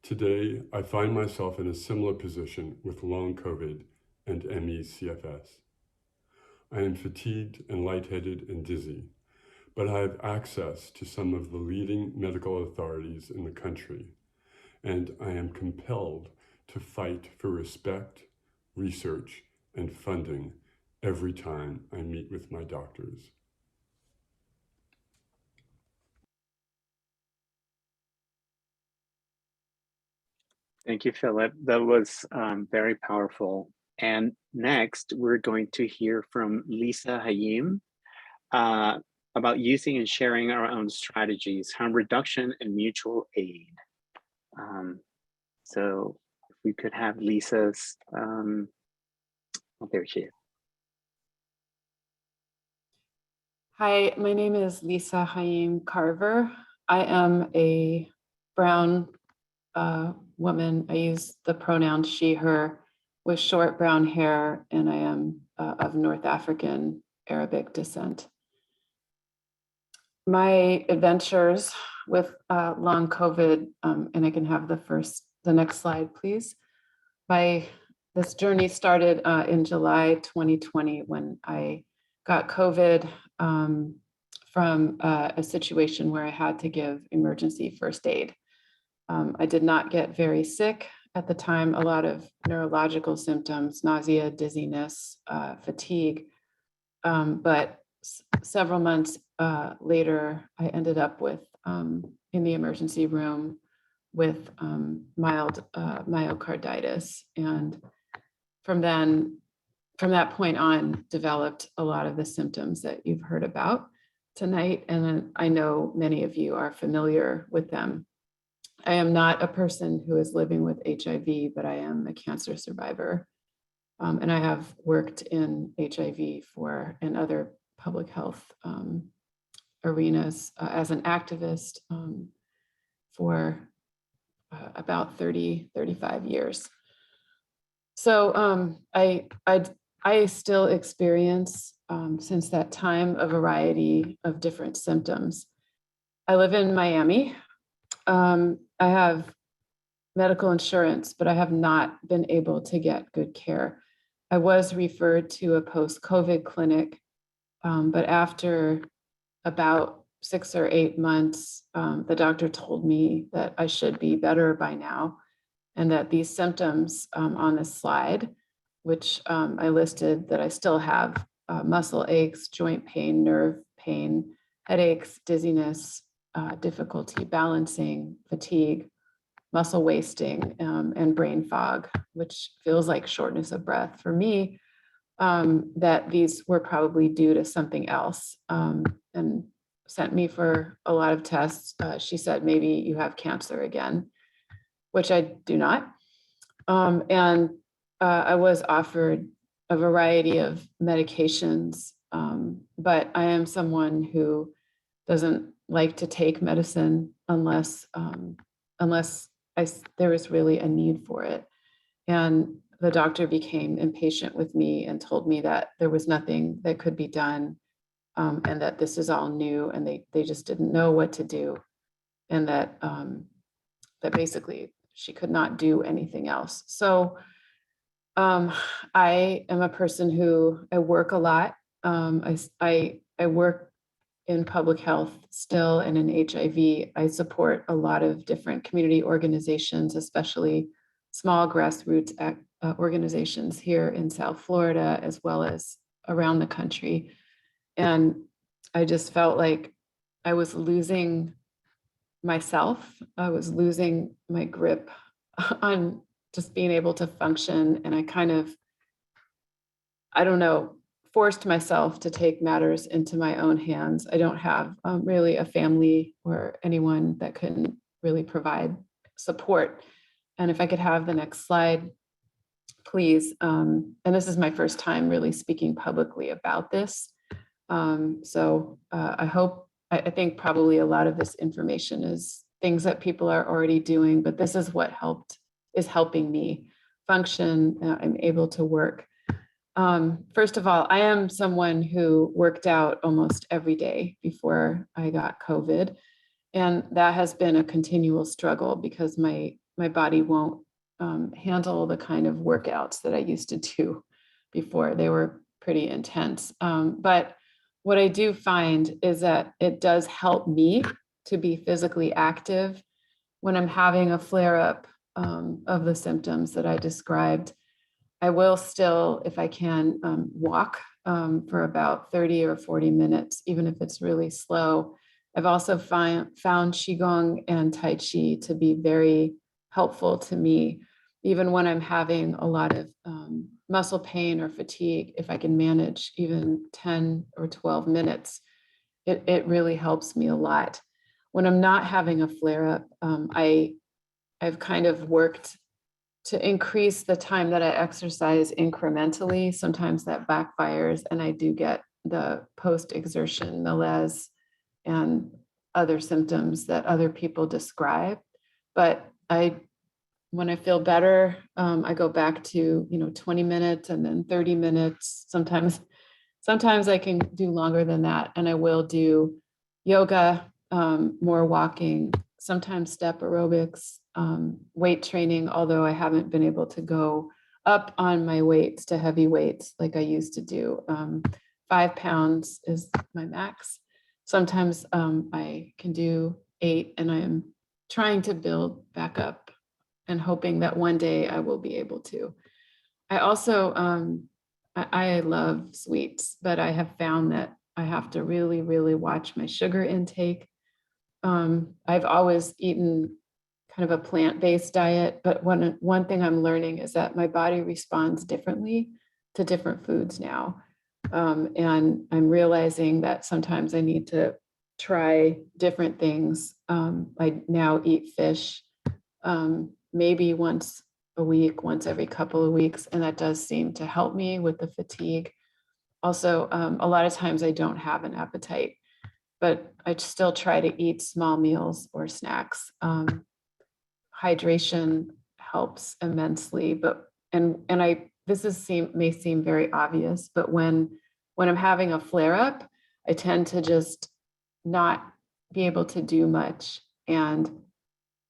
Today, I find myself in a similar position with long COVID and ME/CFS. I am fatigued and lightheaded and dizzy, but I have access to some of the leading medical authorities in the country, and I am compelled to fight for respect, research, and funding every time I meet with my doctors. Thank you, Philip. That was very powerful. And next, we're going to hear from Lisa Hayim about using and sharing our own strategies, harm reduction and mutual aid. So if we could have Lisa's, oh, there she is. Hi, my name is Lisa Hayim Carver. I am a brown woman. I use the pronoun she, her, with short brown hair, and I am of North African Arabic descent. My adventures with long COVID, and I can have the next slide, please. This journey started in July 2020 when I got COVID from a situation where I had to give emergency first aid. I did not get very sick at the time, a lot of neurological symptoms, nausea, dizziness, fatigue. But several months later, I ended up with in the emergency room with mild myocarditis. And from that point on, developed a lot of the symptoms that you've heard about tonight. And I know many of you are familiar with them. I am not a person who is living with HIV, but I am a cancer survivor. And I have worked in HIV and other public health arenas as an activist for about 35 years. So I still experience since that time a variety of different symptoms. I live in Miami. I have medical insurance, but I have not been able to get good care. I was referred to a post-COVID clinic, but after about 6 or 8 months, the doctor told me that I should be better by now, and that these symptoms on this slide, which I listed that I still have, muscle aches, joint pain, nerve pain, headaches, dizziness, difficulty balancing, fatigue, muscle wasting, and brain fog, which feels like shortness of breath for me, that these were probably due to something else, and sent me for a lot of tests. She said, maybe you have cancer again, which I do not. And I was offered a variety of medications, but I am someone who doesn't like to take medicine unless there is really a need for it. And the doctor became impatient with me and told me that there was nothing that could be done, and that this is all new, and they just didn't know what to do, and that that basically she could not do anything else. So I am a person who, I work a lot. I work in public health still, and in HIV. I support a lot of different community organizations, especially small grassroots organizations here in South Florida, as well as around the country. And I just felt like I was losing myself. I was losing my grip on just being able to function. And I kind of, I don't know, forced myself to take matters into my own hands. I don't have really a family or anyone that can really provide support. And if I could have the next slide, please. And this is my first time really speaking publicly about this. So I think probably a lot of this information is things that people are already doing, but this is what is helping me function. I'm able to work. First of all, I am someone who worked out almost every day before I got COVID. And that has been a continual struggle because my body won't handle the kind of workouts that I used to do before. They were pretty intense. But what I do find is that it does help me to be physically active when I'm having a flare-up of the symptoms that I described. I will still, if I can, walk for about 30 or 40 minutes, even if it's really slow. I've also found Qigong and Tai Chi to be very helpful to me, even when I'm having a lot of muscle pain or fatigue. If I can manage even 10 or 12 minutes, it really helps me a lot. When I'm not having a flare-up, I've kind of worked to increase the time that I exercise incrementally. Sometimes that backfires and I do get the post-exertion malaise and other symptoms that other people describe. But when I feel better, I go back to 20 minutes and then 30 minutes. Sometimes I can do longer than that, and I will do yoga, more walking, sometimes step aerobics, weight training, although I haven't been able to go up on my weights to heavy weights like I used to do. 5 pounds is my max. Sometimes I can do 8, and I am trying to build back up and hoping that one day I will be able to. I also, I love sweets, but I have found that I have to really, really watch my sugar intake. I've always eaten kind of a plant-based diet, but one thing I'm learning is that my body responds differently to different foods now. And I'm realizing that sometimes I need to try different things. I now eat fish, maybe once a week, once every couple of weeks, and that does seem to help me with the fatigue. Also, a lot of times I don't have an appetite, but I still try to eat small meals or snacks. Hydration helps immensely, may seem very obvious, but when I'm having a flare-up, I tend to just not be able to do much, and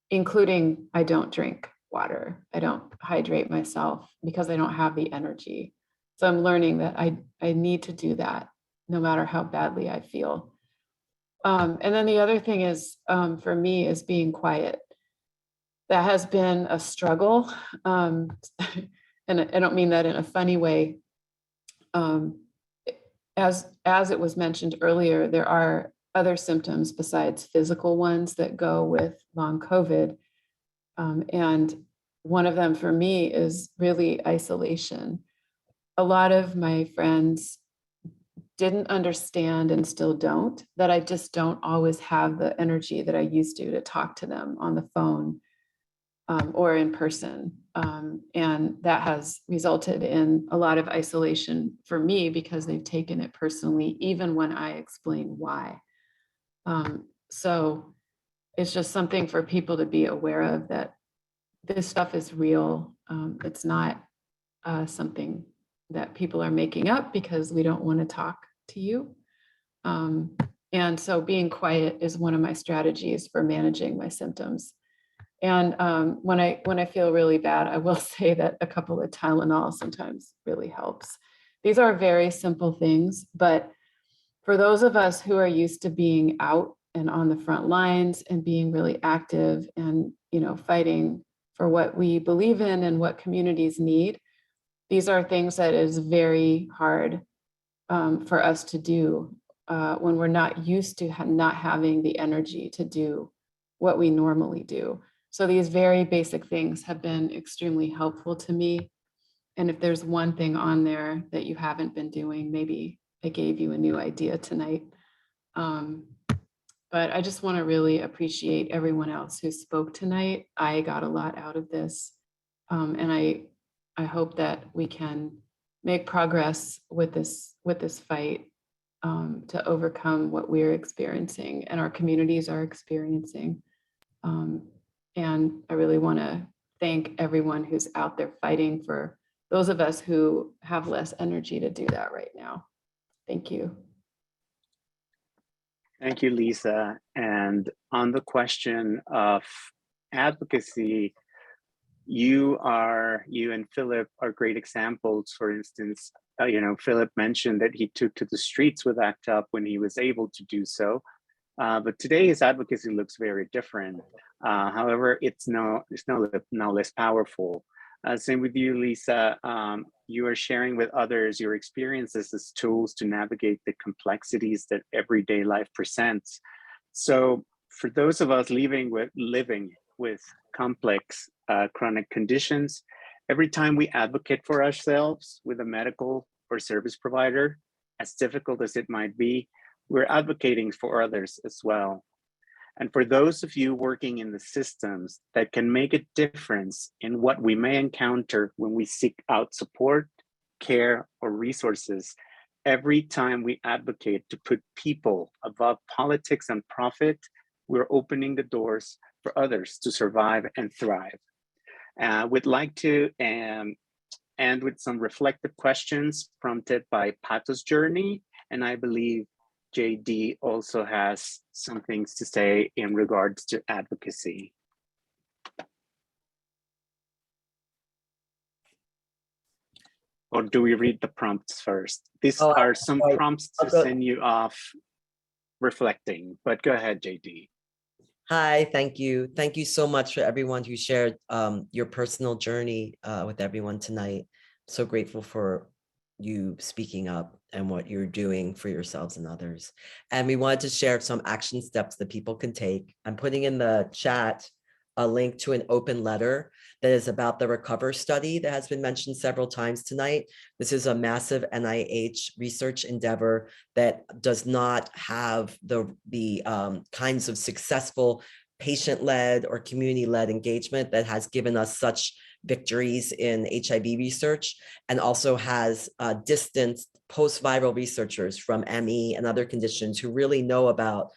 including I don't drink water. I don't hydrate myself because I don't have the energy. So I'm learning that I need to do that no matter how badly I feel. And then the other thing is, for me, is being quiet. That has been a struggle. And I don't mean that in a funny way. As it was mentioned earlier, there are other symptoms besides physical ones that go with long COVID. And one of them for me is really isolation. A lot of my friends didn't understand and still don't, that I just don't always have the energy that I used to talk to them on the phone or in person. And that has resulted in a lot of isolation for me because they've taken it personally, even when I explain why. So it's just something for people to be aware of, that this stuff is real. It's not something that people are making up because we don't want to talk to you. And so being quiet is one of my strategies for managing my symptoms. And when I feel really bad, I will say that a couple of Tylenol sometimes really helps. These are very simple things, but for those of us who are used to being out and on the front lines and being really active and, you know, fighting for what we believe in and what communities need, these are things that is very hard for us to do when we're not used to not having the energy to do what we normally do. So these very basic things have been extremely helpful to me. And if there's one thing on there that you haven't been doing, maybe I gave you a new idea tonight. But I just want to really appreciate everyone else who spoke tonight. I got a lot out of this. And I hope that we can make progress with this fight to overcome what we're experiencing and our communities are experiencing. And I really want to thank everyone who's out there fighting for those of us who have less energy to do that right now. Thank you. Thank you, Lisa. And on the question of advocacy, you and Philip are great examples. For instance, Philip mentioned that he took to the streets with ACT UP when he was able to do so. But today his advocacy looks very different. However, it's no less powerful. Same with you, Lisa. You are sharing with others your experiences as tools to navigate the complexities that everyday life presents. So for those of us living with complex chronic conditions, every time we advocate for ourselves with a medical or service provider, as difficult as it might be, we're advocating for others as well. And for those of you working in the systems that can make a difference in what we may encounter when we seek out support, care, or resources, every time we advocate to put people above politics and profit, we're opening the doors for others to survive and thrive. We'd like to end with some reflective questions prompted by Pato's journey, and I believe JD also has some things to say in regards to advocacy. Or do we read the prompts first? These are some prompts to send you off reflecting, but go ahead, JD. Hi, thank you. Thank you so much for everyone who shared your personal journey with everyone tonight. I'm so grateful for you speaking up and what you're doing for yourselves and others. And we wanted to share some action steps that people can take. I'm putting in the chat a link to an open letter that is about the Recover study that has been mentioned several times tonight. This is a massive NIH research endeavor that does not have the kinds of successful patient-led or community-led engagement that has given us such victories in HIV research, and also has distanced post-viral researchers from ME and other conditions who really know about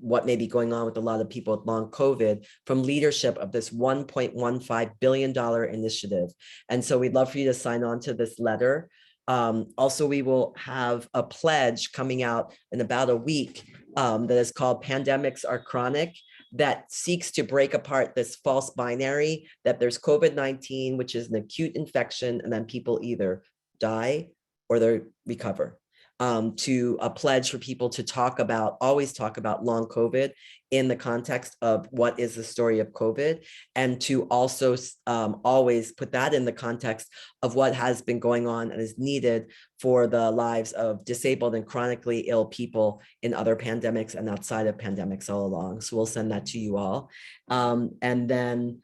what may be going on with a lot of people with long COVID from leadership of this $1.15 billion initiative. And so we'd love for you to sign on to this letter. Also, we will have a pledge coming out in about a week that is called Pandemics Are Chronic, that seeks to break apart this false binary that there's COVID-19, which is an acute infection, and then people either die or they recover. to a pledge for people to always talk about long COVID in the context of what is the story of COVID, and to also always put that in the context of what has been going on and is needed for the lives of disabled and chronically ill people in other pandemics and outside of pandemics all along. So we'll send that to you all. And then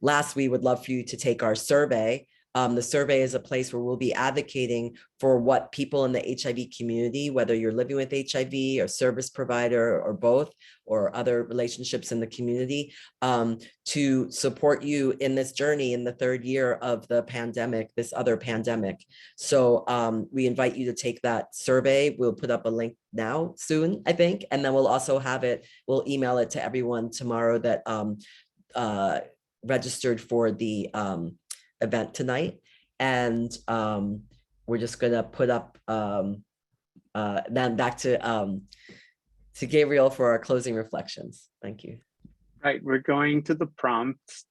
last, we would love for you to take our survey. The survey is a place where we'll be advocating for what people in the HIV community, whether you're living with HIV or service provider or both, or other relationships in the community, to support you in this journey in the third year of the pandemic, this other pandemic. So we invite you to take that survey. We'll put up a link now soon, I think, and then we'll also have it, we'll email it to everyone tomorrow that registered for the event tonight. And we're just gonna put up then back to Gabriel for our closing reflections. Thank you. Right, we're going to the prompts.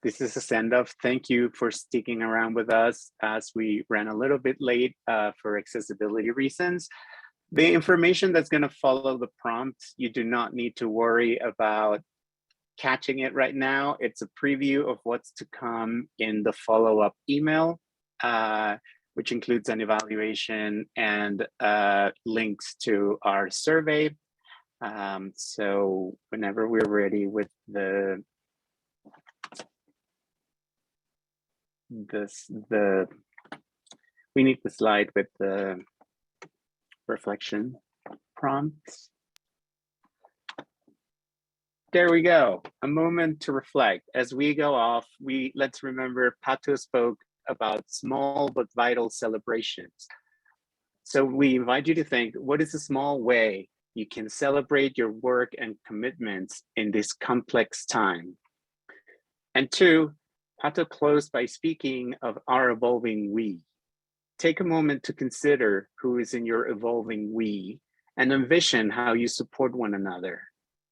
This is a send-off. Thank you for sticking around with us as we ran a little bit late for accessibility reasons. The information that's going to follow the prompts, you do not need to worry about catching it right now. It's a preview of what's to come in the follow-up email, which includes an evaluation and links to our survey. So whenever we're ready with we need the slide with the reflection prompts. There we go. A moment to reflect. As we go off, let's remember Pato spoke about small but vital celebrations. So we invite you to think, what is a small way you can celebrate your work and commitments in this complex time? And two, Pato closed by speaking of our evolving we. Take a moment to consider who is in your evolving we and envision how you support one another.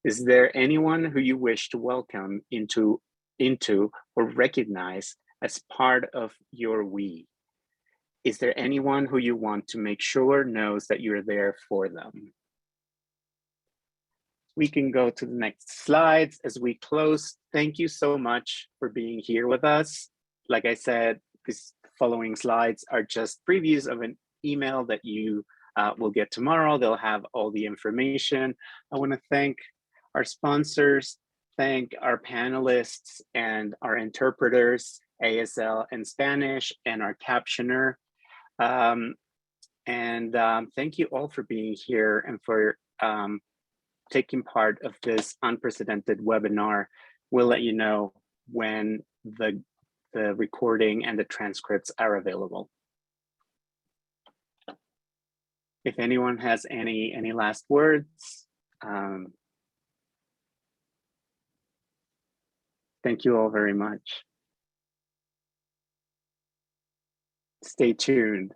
Is there anyone who you wish to welcome into or recognize as part of your we? Is there anyone who you want to make sure knows that you're there for them? We can go to the next slides as we close. Thank you so much for being here with us. Like I said, these following slides are just previews of an email that you will get tomorrow. They'll have all the information. I want to thank our sponsors, thank our panelists and our interpreters, ASL and Spanish, and our captioner. Thank you all for being here and for taking part of this unprecedented webinar. We'll let you know when the recording and the transcripts are available. If anyone has any last words, thank you all very much. Stay tuned.